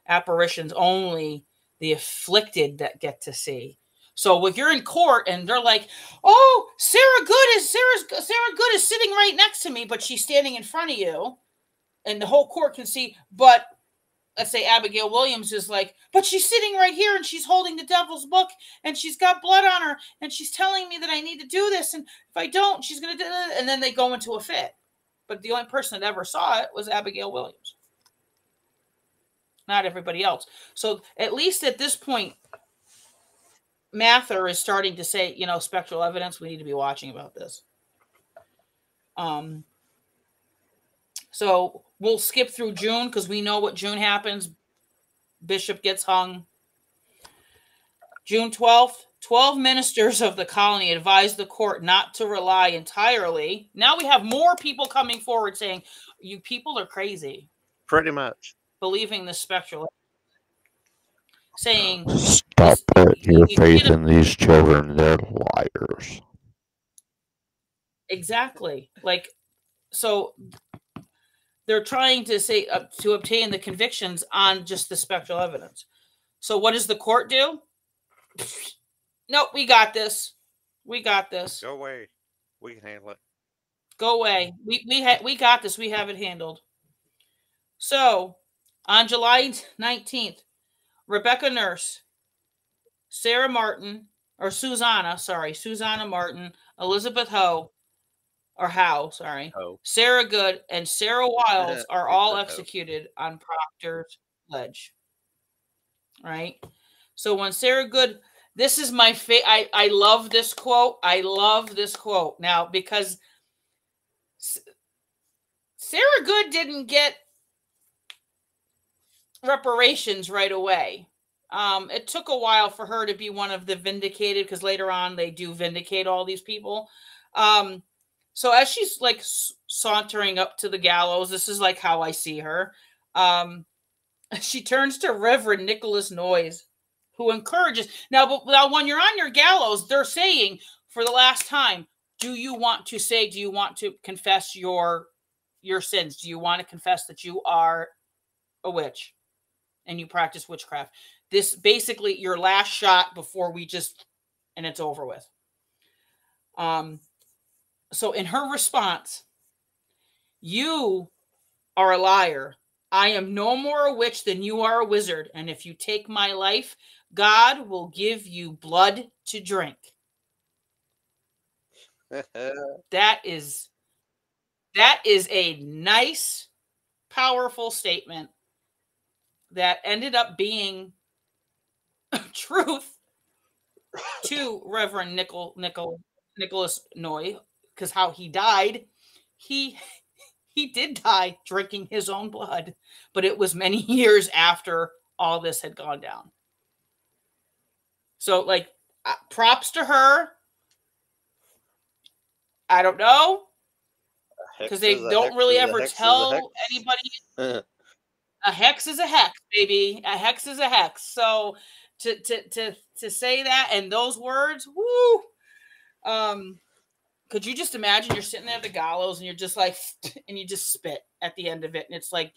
apparitions only the afflicted that get to see. So when you're in court and they're like, "Oh, Sarah Good is sitting right next to me, but she's standing in front of you," and the whole court can see. But let's say Abigail Williams is like, "But she's sitting right here and she's holding the devil's book and she's got blood on her and she's telling me that I need to do this, and if I don't, she's going to do it." And then they go into a fit. But the only person that ever saw it was Abigail Williams, not everybody else. So at least at this point, Mather is starting to say, spectral evidence, we need to be watching about this. So we'll skip through June because we know what June happens. Bishop gets hung. June 12th, 12 ministers of the colony advised the court not to rely entirely. Now we have more people coming forward saying, you people are crazy. Pretty much. Believing the spectral. Saying, stop putting your faith in these children. They're liars. Exactly. Like, so they're trying to say to obtain the convictions on just the spectral evidence. So what does the court do? Nope, we got this. We got this. Go away. We can handle it. Go away. We got this. We have it handled. So on July 19th, Rebecca Nurse, Susanna Martin, Elizabeth Howe, Sarah Good, and Sarah Wiles are all executed on Proctor's Ledge. Right? So when Sarah Good, this is my favorite. I love this quote. I love this quote now because Sarah Good didn't get reparations right away. It took a while for her to be one of the vindicated, because later on they do vindicate all these people. So as she's like sauntering up to the gallows, this is like how I see her. She turns to Reverend Nicholas Noyes who encourages. Now when you're on your gallows, they're saying for the last time, do you want to confess your sins? Do you want to confess that you are a witch and you practice witchcraft? This basically your last shot before and it's over with. So in her response, you are a liar. I am no more a witch than you are a wizard. And if you take my life, God will give you blood to drink. That is a nice, powerful statement that ended up being truth to Reverend Nicholas Noy, because how he died, he did die drinking his own blood, but it was many years after all this had gone down. So, like, props to her. I don't know, because they don't really ever tell anybody. A hex is a hex, baby. A hex is a hex. So to say that and those words, woo. Could you just imagine you're sitting there at the gallows and you're just like, and you just spit at the end of it, and it's like,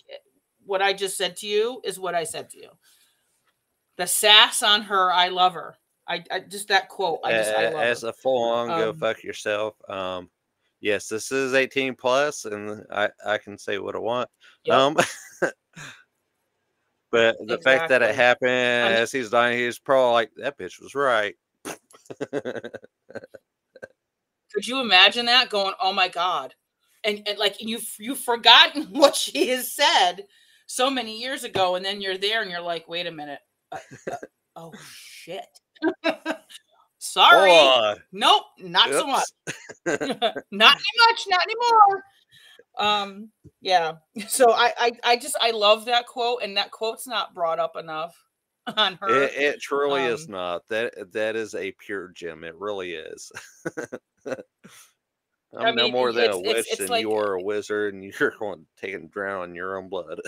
what I just said to you is what I said to you. The sass on her, I love her. I just that quote. I love as her. a full-on go fuck yourself. Yes, this is 18 plus, and I can say what I want. Yep. But the fact that it happened as he's dying, he's probably like, that bitch was right. Could you imagine that going, oh my God? And like you've forgotten what she has said so many years ago, and then you're there and you're like, wait a minute. Oh shit. Sorry. Nope, not so much. Not anymore. Yeah. So I love that quote, and that quote's not brought up enough on her. It truly is not. That is a pure gem. It really is. I'm no more than a witch than like, you are a wizard, and you're going to take and drown in your own blood.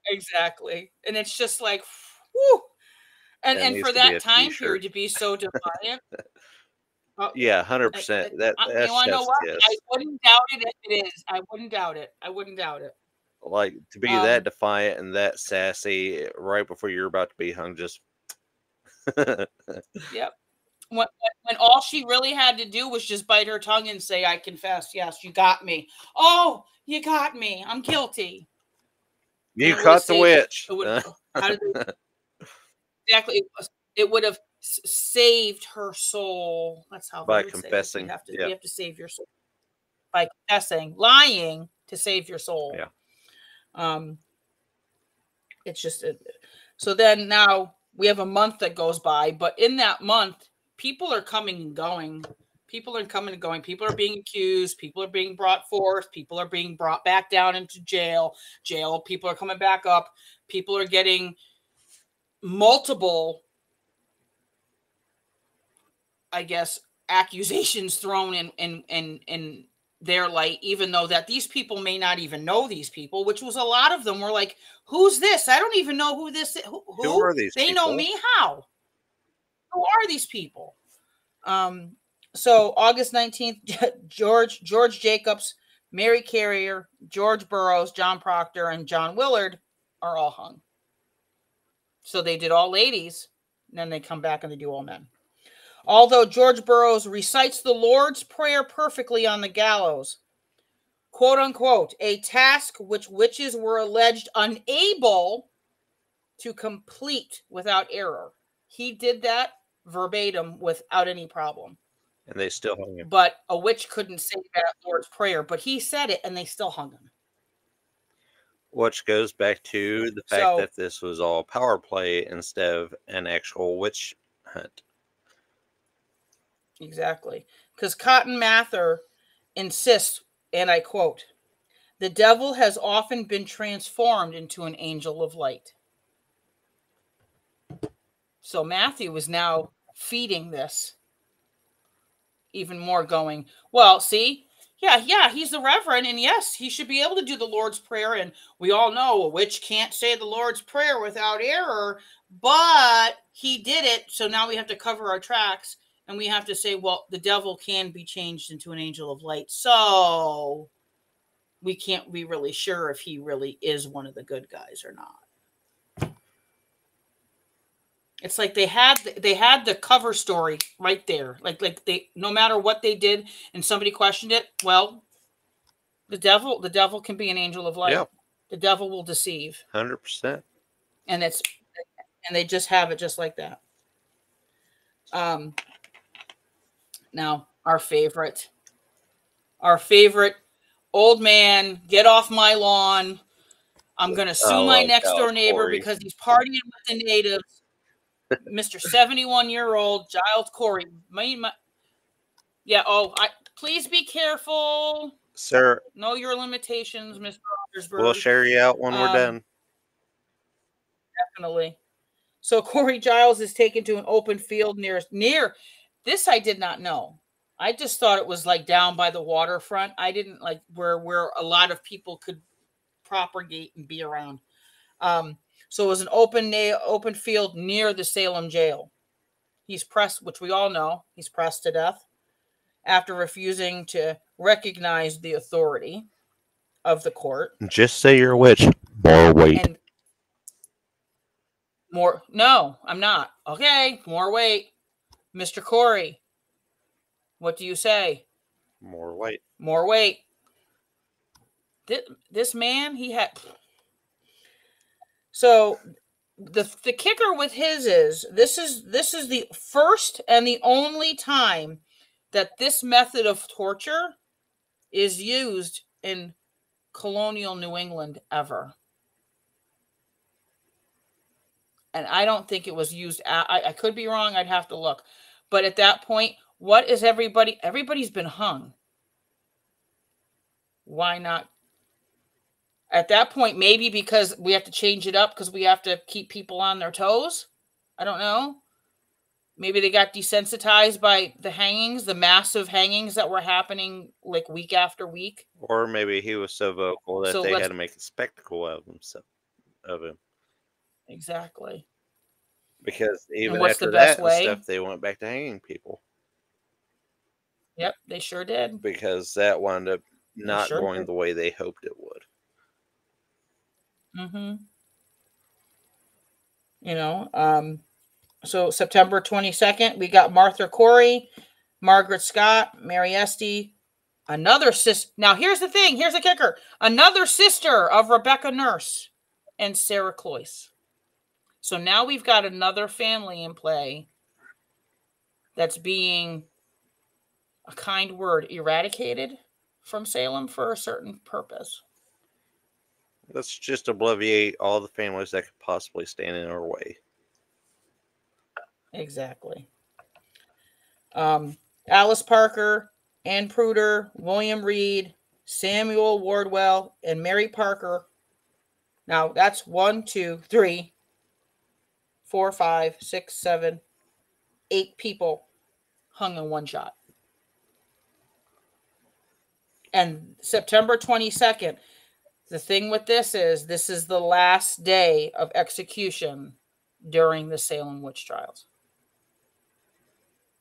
Exactly. And it's just like, whew. And for that time period to be so defiant. Yeah, 100%. You want to know what? Yes. I wouldn't doubt it if it is. I wouldn't doubt it. Like, to be that defiant and that sassy right before you're about to be hung, just Yep. When all she really had to do was just bite her tongue and say, I confess. Yes, you got me. Oh, you got me. I'm guilty. You caught the witch. Exactly. It would have saved her soul. That's how by confessing. You have to save your soul by confessing, lying to save your soul. Yeah. It's just so then now we have a month that goes by, but in that month, people are coming and going. People are coming and going. People are being accused. People are being brought forth. People are being brought back down into jail. People are coming back up. People are getting multiple, I guess, accusations thrown in their light, even though that these people may not even know these people, which was a lot of them were like, who's this? I don't even know who this is. Who are these people? They know me. How? Who are these people? So August 19th, George Jacobs, Mary Carrier, George Burroughs, John Proctor, and John Willard are all hung. So they did all ladies, and then they come back and they do all men. Although George Burroughs recites the Lord's Prayer perfectly on the gallows, quote unquote, a task which witches were alleged unable to complete without error. He did that verbatim without any problem. And they still hung him. But a witch couldn't say that Lord's Prayer, but he said it and they still hung him. Which goes back to the fact that this was all power play instead of an actual witch hunt. Exactly. Because Cotton Mather insists, and I quote, the devil has often been transformed into an angel of light. So Matthew was now feeding this even more, going, well, see, yeah, he's the reverend, and yes, he should be able to do the Lord's Prayer, and we all know a witch can't say the Lord's Prayer without error, But he did it, so now we have to cover our tracks, and we have to say, well, the devil can be changed into an angel of light. So we can't be really sure if he really is one of the good guys or not. It's like they had the cover story right there. Like they, no matter what they did and somebody questioned it, well, the devil can be an angel of light. Yeah. The devil will deceive. 100%. And they just have it just like that. Now our favorite old man, get off my lawn. I'm going to sue my next door neighbor because he's partying with the natives. Mr. 71-year-old Giles Corey. Please be careful. Sir. Know your limitations, Mr. Ottersberg. We'll share you out when we're done. Definitely. So Corey Giles is taken to an open field near this. I did not know. I just thought it was like down by the waterfront. I didn't like where a lot of people could propagate and be around. So it was an open field near the Salem jail. He's pressed, which we all know, he's pressed to death after refusing to recognize the authority of the court. Just say you're a witch. More weight. And more. No, I'm not. Okay, more weight. Mr. Corey, what do you say? More weight. More weight. This man, he had... So the kicker with his is this is the first and the only time that this method of torture is used in colonial New England ever. And I don't think it was used. I could be wrong. I'd have to look. But at that point, what is everybody? Everybody's been hung. Why not? At that point, maybe because we have to change it up because we have to keep people on their toes. I don't know. Maybe they got desensitized by the hangings, the massive hangings that were happening like week after week. Or maybe he was so vocal that they had to make a spectacle of him. Exactly. Because even after that stuff, they went back to hanging people. Yep, they sure did. Because that wound up not going the way they hoped it would. Mm-hmm. You know, so September 22nd, we got Martha Corey, Margaret Scott, Mary Esty, another sister. Now, here's the thing. Here's the kicker. Another sister of Rebecca Nurse and Sarah Cloyce. So now we've got another family in play that's being, a kind word, eradicated from Salem for a certain purpose. Let's just obliviate all the families that could possibly stand in our way. Exactly. Alice Parker, Ann Pruder, William Reed, Samuel Wardwell, and Mary Parker. Now that's 1, 2, 3, 4, 5, 6, 7, 8 people hung in one shot. And September 22nd, the thing with this is the last day of execution during the Salem witch trials.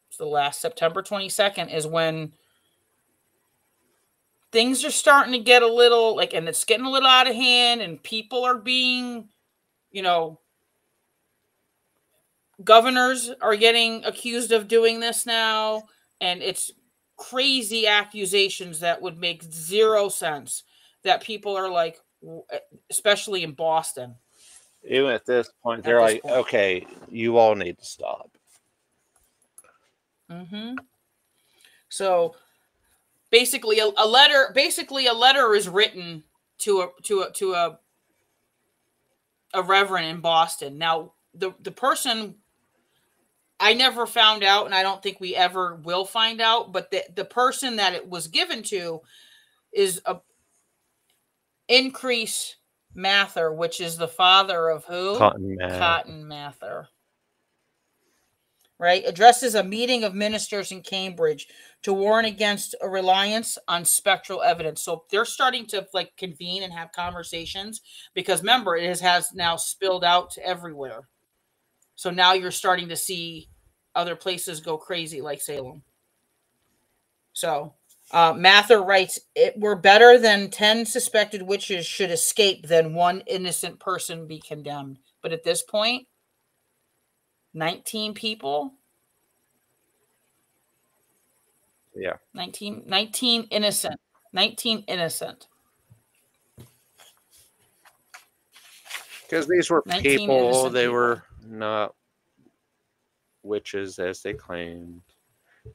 It's the last. September 22nd is when things are starting to get a little and it's getting a little out of hand, and people are being, governors are getting accused of doing this now, and it's crazy accusations that would make zero sense, that people are like, especially in Boston. Even at this point, they're like, okay, you all need to stop. Mm-hmm. So basically a letter is written to a reverend in Boston. Now, the person, I never found out, and I don't think we ever will find out, but the person that it was given to is a Increase Mather, which is the father of who? Cotton Mather. Right? Addresses a meeting of ministers in Cambridge to warn against a reliance on spectral evidence. So they're starting to convene and have conversations, because remember, it has now spilled out to everywhere. So now you're starting to see other places go crazy like Salem. So Mather writes, it were better than 10 suspected witches should escape than one innocent person be condemned. But at this point, 19 people. Yeah. 19 innocent. 19 innocent. Because these were people, they were not witches as they claimed.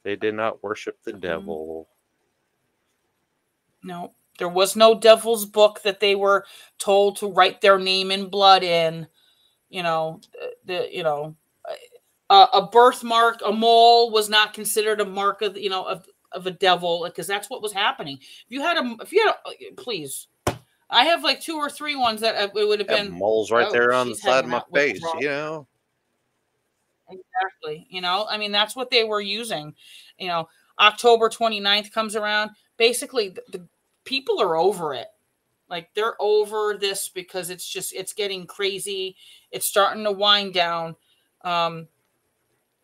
They did not worship the devil. No, there was no devil's book that they were told to write their name in blood in. You know, a birthmark, a mole was not considered a mark of of a devil, because that's what was happening. If you had please, I have like 2 or 3 ones that it would have been moles right there on the side of my face, you know. Exactly. I mean, that's what they were using. October 29th comes around. Basically, the people are over it. Like, they're over this because it's getting crazy. It's starting to wind down.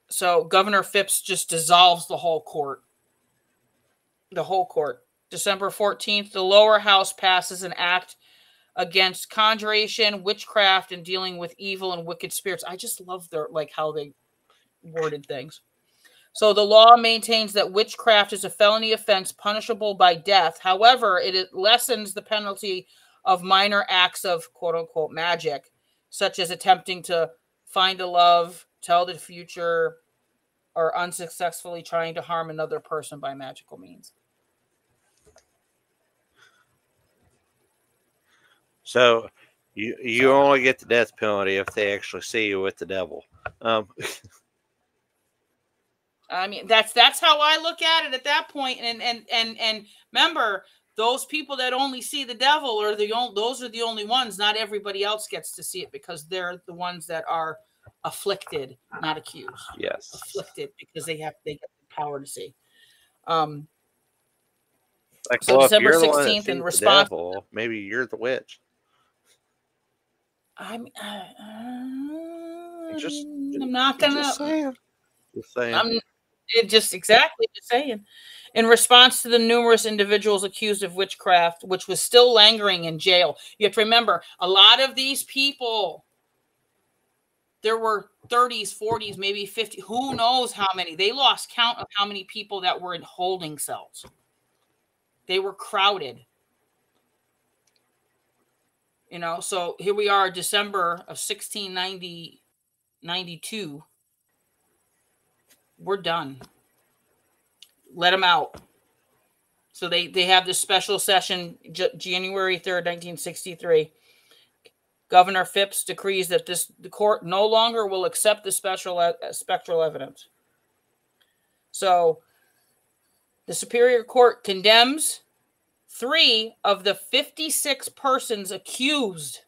So Governor Phipps just dissolves the whole court. The whole court. December 14th, the lower house passes an act against conjuration, witchcraft, and dealing with evil and wicked spirits. I just love how they worded things. So the law maintains that witchcraft is a felony offense punishable by death. However, it lessens the penalty of minor acts of quote-unquote magic, such as attempting to find a love, tell the future, or unsuccessfully trying to harm another person by magical means. So you only get the death penalty if they actually see you with the devil. I mean, that's how I look at it at that point. And remember, those people that only see the devil those are the only ones. Not everybody else gets to see it because they're the ones that are afflicted, not accused. Yes, afflicted because they get the power to see. So December 16th, in response, devil, maybe you're the witch. I'm not gonna. Just saying. Just saying. In response to the numerous individuals accused of witchcraft, which was still lingering in jail, you have to remember, a lot of these people, there were 30s, 40s, maybe 50, who knows how many. They lost count of how many people that were in holding cells. They were crowded. So here we are, December of 1692. We're done. Let them out. So they have this special session, January 3rd, 1963. Governor Phipps decrees that the court no longer will accept the spectral evidence. So the Superior Court condemns 3 of the 56 persons accused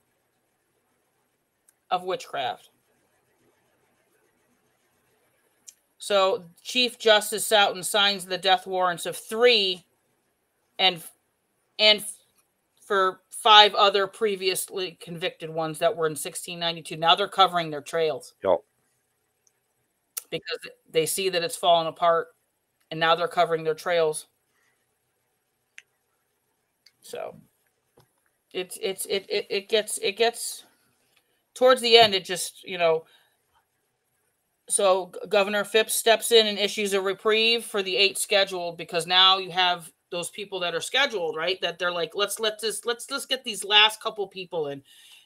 of witchcraft. So Chief Justice Soughton signs the death warrants of 3 and for 5 other previously convicted ones that were in 1692. Now they're covering their trails. Yep. Because they see that it's fallen apart, and now they're covering their trails. So it gets towards the end. It just So Governor Phipps steps in and issues a reprieve for the 8 scheduled, because now you have those people that are scheduled, right? That they're like, let's get these last couple people in,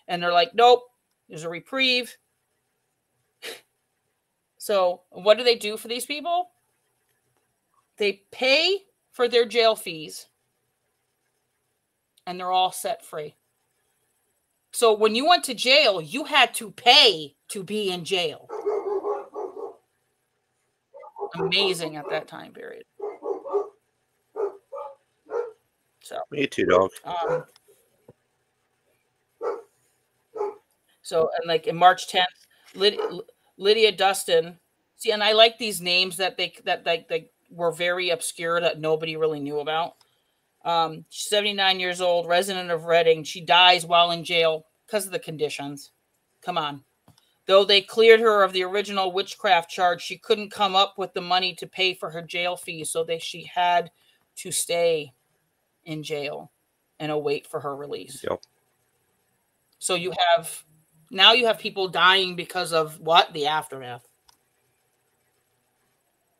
and they're like, nope, there's a reprieve. So what do they do for these people? They pay for their jail fees, and they're all set free. So when you went to jail, you had to pay to be in jail. Amazing at that time period. So me too, dog. So, and like in March 10th, Lydia Dustin. See, and I like these names that they were very obscure, that nobody really knew about. She's 79 years old, resident of Reading. She dies while in jail because of the conditions. Come on. Though they cleared her of the original witchcraft charge, she couldn't come up with the money to pay for her jail fees, so she had to stay in jail and await for her release. Yep. So you have people dying because of what? The aftermath.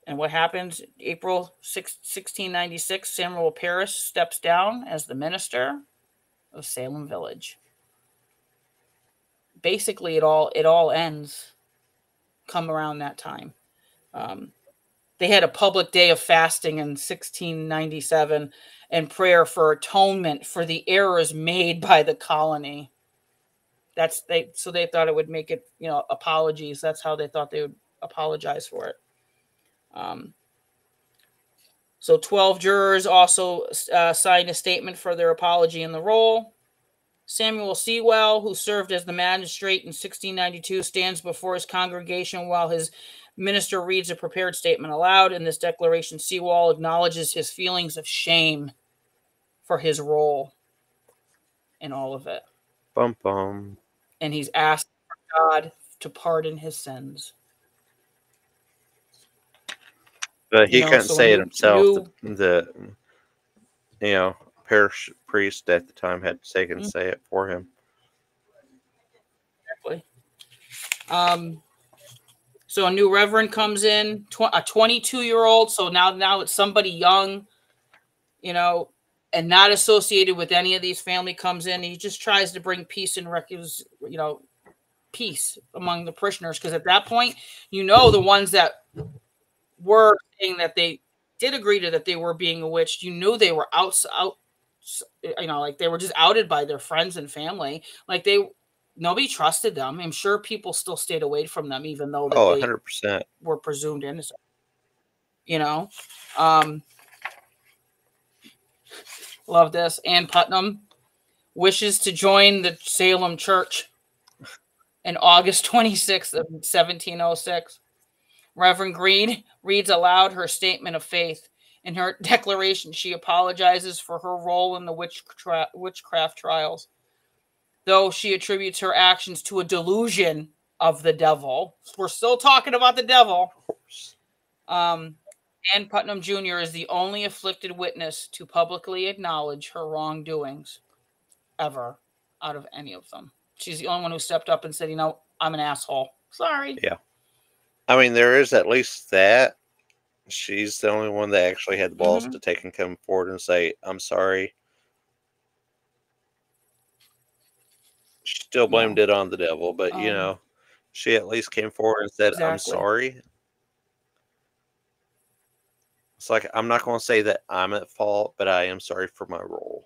And what happens? April 1696, Samuel Parris steps down as the minister of Salem Village. Basically, it all ends come around that time. They had a public day of fasting in 1697 and prayer for atonement for the errors made by the colony. So they thought it would make it, apologies. That's how they thought they would apologize for it. So 12 jurors also signed a statement for their apology in the roll. Samuel Sewell, who served as the magistrate in 1692, stands before his congregation while his minister reads a prepared statement aloud. In this declaration, Sewell acknowledges his feelings of shame for his role in all of it. Bum bum. And he's asked God to pardon his sins. But he couldn't say it himself. The parish priest at the time had to take and say it for him. Exactly. So a new reverend comes in, a 22-year-old. So now it's somebody young, and not associated with any of these family comes in. He just tries to bring peace and peace among the parishioners. Because at that point, the ones that were saying that they did agree to that they were being bewitched, they were out, like they were just outed by their friends and family. Like nobody trusted them. I'm sure people still stayed away from them, even though that they 100% were presumed innocent. Love this. Ann Putnam wishes to join the Salem Church in August 26th of 1706. Reverend Green reads aloud her statement of faith. In her declaration, she apologizes for her role in the witchcraft trials, though she attributes her actions to a delusion of the devil. We're still talking about the devil. Ann Putnam Jr. is the only afflicted witness to publicly acknowledge her wrongdoings ever out of any of them. She's the only one who stepped up and said, I'm an asshole. Sorry. Yeah. I mean, there is at least that. She's the only one that actually had the balls to take and come forward and say, I'm sorry. She still blamed it on the devil, but, she at least came forward and said, I'm sorry. It's like, I'm not going to say that I'm at fault, but I am sorry for my role.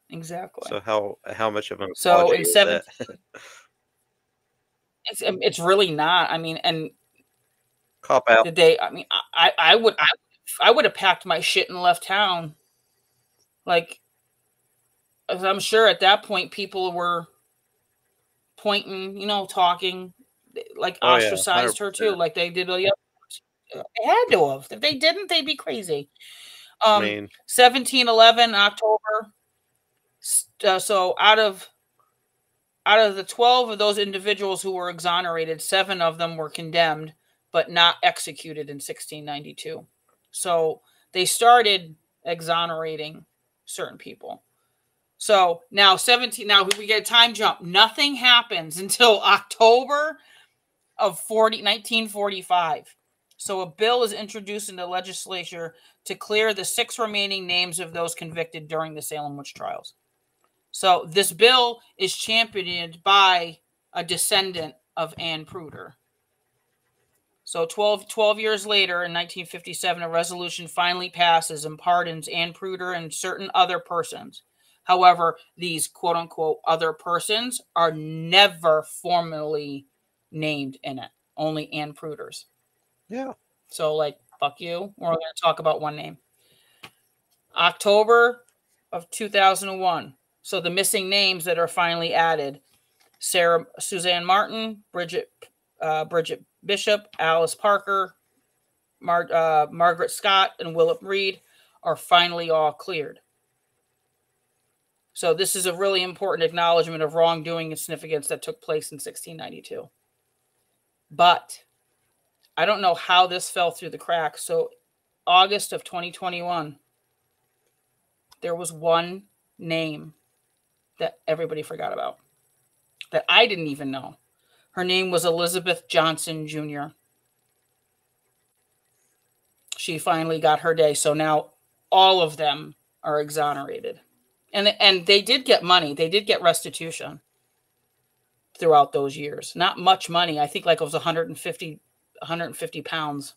Exactly. So how much of an apology is that? It's really not. I mean, and cop out. I would have packed my shit and left town. Like, I'm sure at that point people were pointing, talking, like ostracized her too, like they did. They had to have. If they didn't, they'd be crazy. 1711 October. So out of the 12 of those individuals who were exonerated, 7 of them were condemned, but not executed in 1692. So they started exonerating certain people. So now now we get a time jump. Nothing happens until October of 1945. So a bill is introduced in the legislature to clear the 6 remaining names of those convicted during the Salem witch trials. So this bill is championed by a descendant of Ann Pruder. So 12 years later, in 1957, a resolution finally passes and pardons Ann Pruder and certain other persons. However, these quote-unquote other persons are never formally named in it. Only Ann Pruders. Yeah. So, like, fuck you. We're going to talk about one name. October of 2001. So the missing names that are finally added: Suzanne Martin, Bridget Bishop, Alice Parker, Margaret Scott, and Willip Reed are finally all cleared. So this is a really important acknowledgement of wrongdoing and significance that took place in 1692. But I don't know how this fell through the cracks. So August of 2021, there was one name that everybody forgot about, that I didn't even know. Her name was Elizabeth Johnson Jr. She finally got her day. So now all of them are exonerated. And they did get money. They did get restitution throughout those years. Not much money. I think like it was 150 pounds.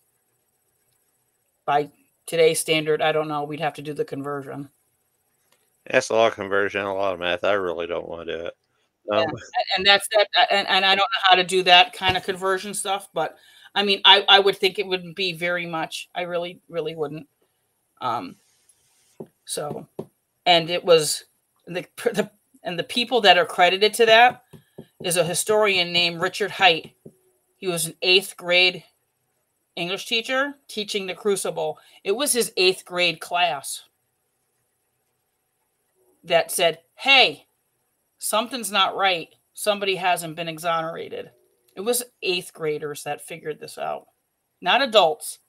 By today's standard, I don't know. We'd have to do the conversion. That's a lot of conversion, a lot of math. I really don't want to do it. Yeah. And that's that. And I don't know how to do that kind of conversion stuff, but I mean, I would think it wouldn't be very much. I really, really wouldn't. So, and it was the people that are credited to that is a historian named Richard Height. He was an 8th grade English teacher teaching the Crucible. It was his 8th grade class that said, hey, something's not right. Somebody hasn't been exonerated. It was 8th graders that figured this out. Not adults,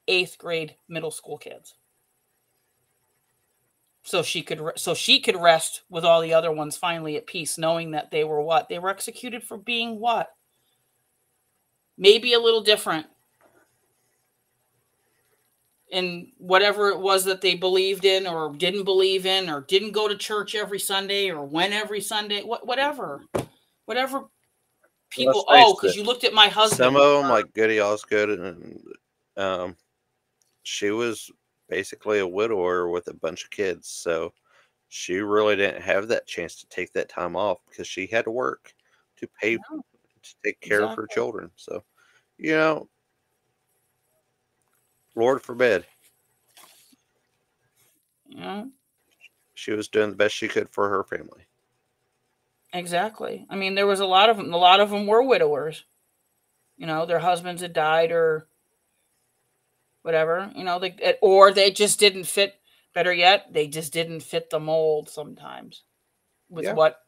8th grade middle school kids. So she could rest with all the other ones finally at peace, knowing that they were what? They were executed for being what? Maybe a little different in whatever it was that they believed in or didn't believe in, or didn't go to church every Sunday or went every Sunday, whatever people, because you looked at my husband. Some of them, like Goody Osgood, and she was basically a widower with a bunch of kids, so she really didn't have that chance to take that time off because she had to work to pay to take care of her children. So, Lord forbid. Yeah. She was doing the best she could for her family. Exactly. I mean, there was a lot of them. A lot of them were widowers. Their husbands had died or whatever. Or they just didn't fit. Better yet, they just didn't fit the mold sometimes with what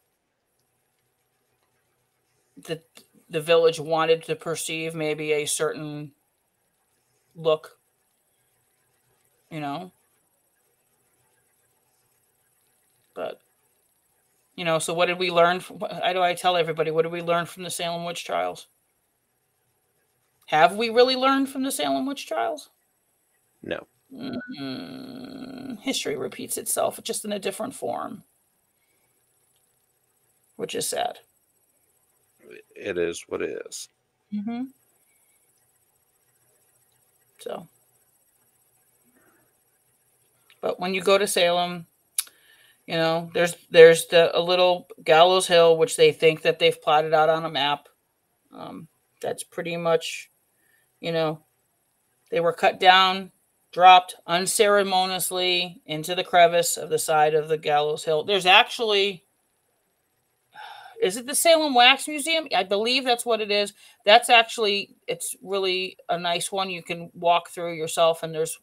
the village wanted to perceive, maybe a certain look. But so what did we learn? How do I tell everybody? What did we learn from the Salem witch trials? Have we really learned from the Salem witch trials? No. History repeats itself, just in a different form, which is sad. It is what it is. Mm-hmm. So, but when you go to Salem, there's a little Gallows Hill, which they think that they've plotted out on a map. That's pretty much, they were cut down, dropped unceremoniously into the crevice of the side of the Gallows Hill. There's actually, is it the Salem Wax Museum? I believe that's what it is. That's actually, it's really a nice one. You can walk through yourself, and there's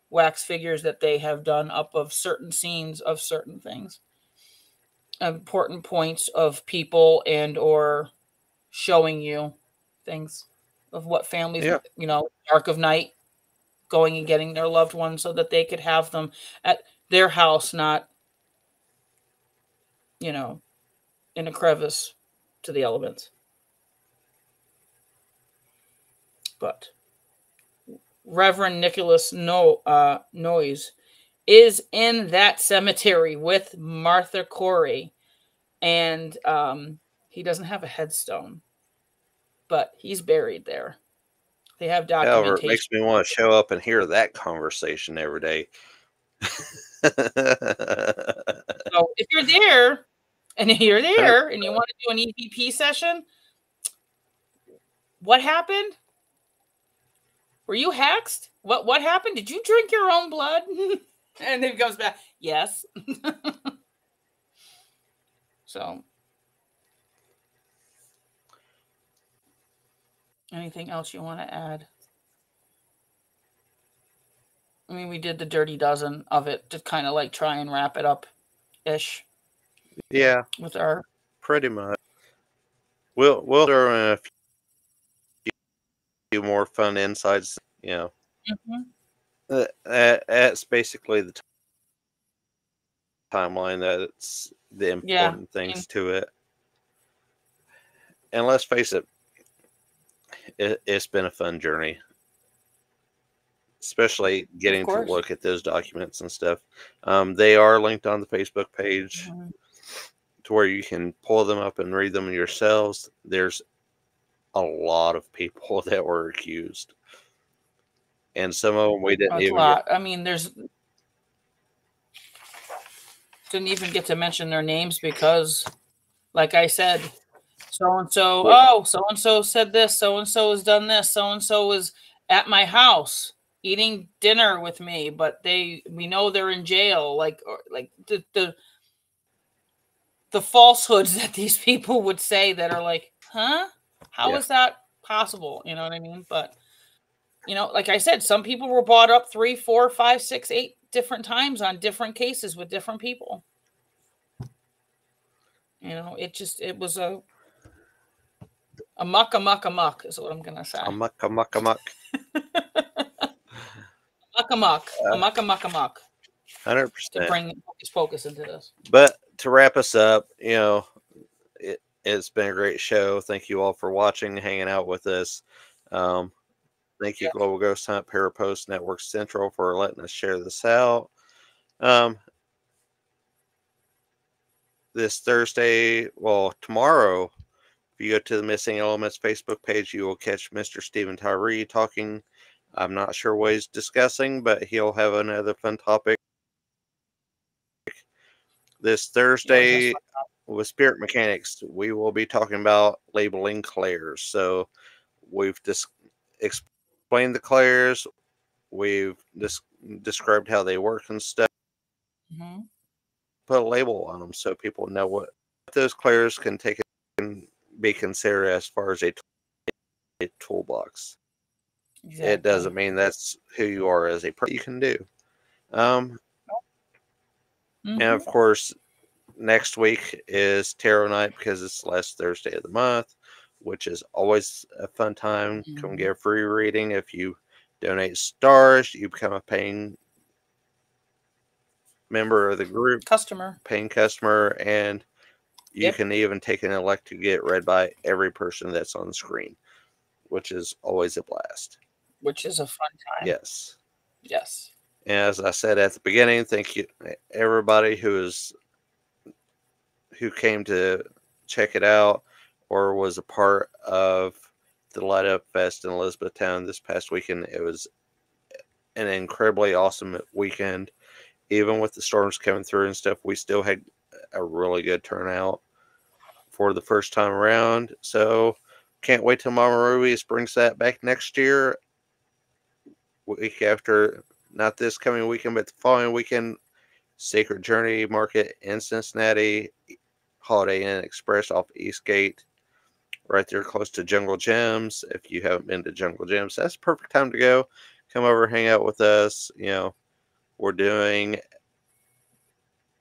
wax figures that they have done up of certain scenes of certain things, important points of people, and or showing you things of what families, dark of night, going and getting their loved ones so that they could have them at their house, not, in a crevice to the elements. But Reverend Nicholas Noyes is in that cemetery with Martha Corey, and he doesn't have a headstone, but he's buried there. They have documentation. However, it makes me want to show up and hear that conversation every day. So if you're there and you want to do an EVP session, what happened? Were you hexed? What happened? Did you drink your own blood? And then it goes back, yes. So, anything else you want to add? I mean, we did the dirty dozen of it to kind of like try and wrap it up ish. Yeah, with our pretty much. We'll throw in a few more fun insights. That's basically the timeline. That's the important things to it. And let's face it, it's been a fun journey, especially getting to look at those documents and stuff. They are linked on the Facebook page to where you can pull them up and read them yourselves. There's a lot of people that were accused, and some of them we didn't even get. I mean, didn't even get to mention their names because, like I said, so-and-so said this, so-and-so has done this, so-and-so was at my house eating dinner with me, but we know they're in jail. Like the falsehoods that these people would say that are like, huh? How is that possible? You know what I mean? But, like I said, some people were brought up 3, 4, 5, 6, 8 different times on different cases with different people. It was a muck is what I'm going to say. A muck. A muck. 100%. To bring focus into this. But to wrap us up, it's been a great show. Thank you all for watching, hanging out with us. Thank you, Global Ghost Hunt, Parapost Network Central, for letting us share this out. This Thursday, tomorrow, if you go to the Missing Elements Facebook page, you will catch Mr. Stephen Tyree talking. I'm not sure what he's discussing, but he'll have another fun topic. This Thursday with Spirit Mechanics, we will be talking about labeling clairs. So we've explained the clairs. We've described how they work and stuff. Put a label on them so people know what those clairs can be considered as far as a toolbox. Exactly. It doesn't mean that's who you are as a person. You can do. And of course, next week is Tarot Night because it's the last Thursday of the month, which is always a fun time. Come get a free reading. If you donate stars, you become a paying member of the group. Paying customer, and you can even take an elect to get read by every person that's on the screen, which is always a blast. Which is a fun time. Yes. Yes. And as I said at the beginning, thank you everybody who came to check it out or was a part of the Light Up Fest in Elizabethtown this past weekend. It was an incredibly awesome weekend. Even with the storms coming through and stuff, we still had a really good turnout for the first time around. So can't wait till Mama Ruby's brings that back next year. Week after, not this coming weekend, but the following weekend, Sacred Journey Market in Cincinnati, Holiday Inn Express off Eastgate, right there close to Jungle Gems. If you haven't been to Jungle Gems, that's the perfect time to go. Come over, hang out with us. We're doing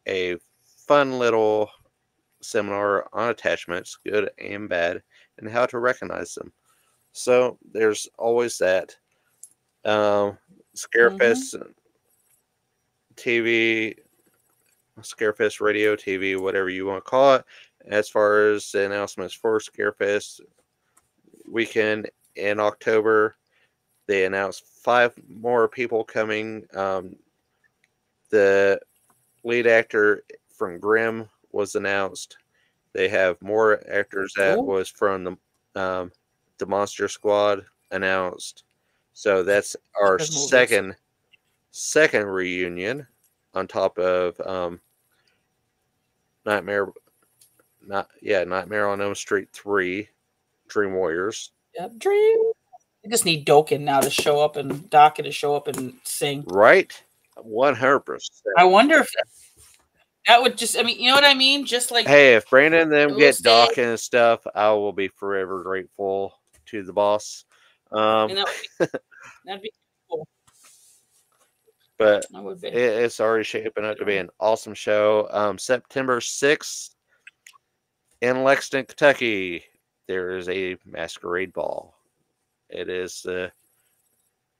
a fun little seminar on attachments, good and bad, and how to recognize them. So there's always that. Scarefest TV, Scarefest Radio, TV, whatever you want to call it. As far as the announcements for Scarefest weekend in October, they announced 5 more people coming. The lead actor from Grimm was announced. They have more actors that was from the Monster Squad announced. So that's our second reunion on top of Nightmare on Elm Street 3, Dream Warriors. Yep, Dream. I just need Dokken now to show up and Dokken to show up and sing. Right? 100%. I wonder if that would just, you know what I mean? Just like, hey, if Brandon and them get Dokken and stuff, I will be forever grateful to the boss. That'd be cool. But I would be. it's already shaping up to be an awesome show. September 6th in Lexington, Kentucky, there is a masquerade ball. It is the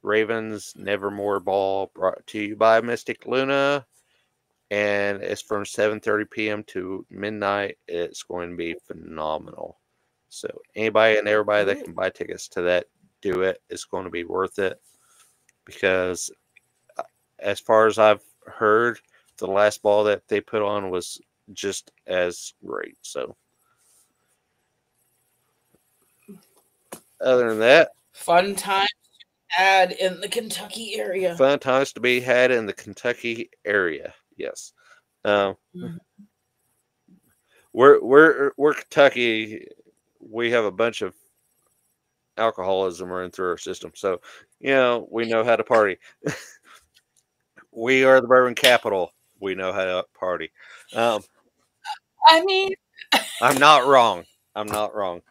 Ravens Nevermore Ball, brought to you by Mystic Luna, and it's from 7:30 p.m. to midnight. It's going to be phenomenal. So anybody and everybody that can buy tickets to that, do it. It's going to be worth it, because as far as I've heard, the last ball that they put on was just as great. So other than that, Fun times to add in the Kentucky area. fun times to be had in the Kentucky area. Yes. Mhm. We're Kentucky. We have a bunch of alcoholism running through our system, so we know how to party. We are the bourbon capital. We know how to party. I mean, I'm not wrong. I'm not wrong.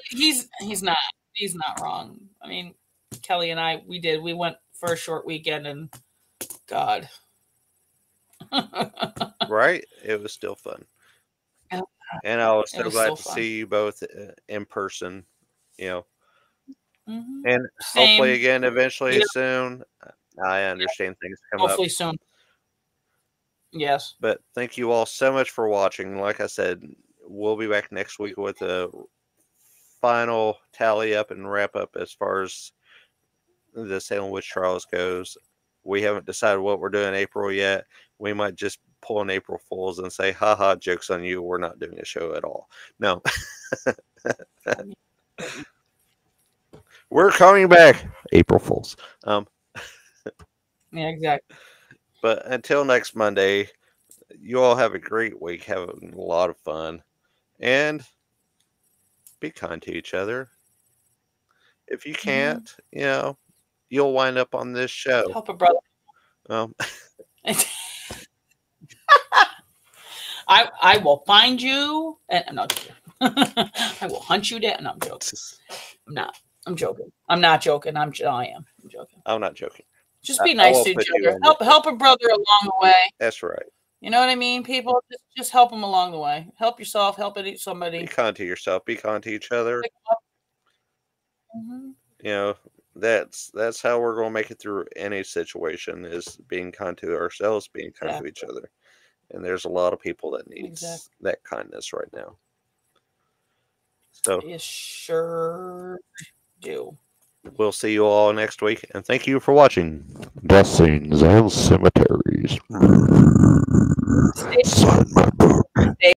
he's not wrong. I mean, Kelly and I, we went for a short weekend, and God, Right? It was still fun. Yeah. And I was It so was glad still to fun. see you both in person, Mhm. and Same. hopefully again eventually Yeah. soon. I understand things come up, Hopefully soon. Yes. but thank you all so much for watching. Like I said, we'll be back next week with a final tally up and wrap up as far as the Salem Witch Trials goes. We haven't decided what we're doing in April yet. We might just pull an April Fools and say, haha, joke's on you. We're not doing a show at all. No. We're coming back. April Fools. Yeah, exactly. But until next Monday, you all have a great week. Have a lot of fun. And be kind to each other. If you can't, you'll wind up on this show. Help a brother. Um, I will find you, and I'm not joking. I will hunt you down. No, I'm joking. I'm not. I'm joking. I'm not joking. I am. I'm joking. I'm not joking. Just be nice to each other. Help a brother along the way. That's right. You know what I mean, people? Just help them along the way. Help yourself. Help somebody. Be kind to yourself. Be kind to each other. Mm-hmm. That's how we're going to make it through any situation, is being kind to ourselves, being kind to each other. And there's a lot of people that need that kindness right now. So you sure do. We'll see you all next week, and thank you for watching Death Scenes and Cemeteries. Sign my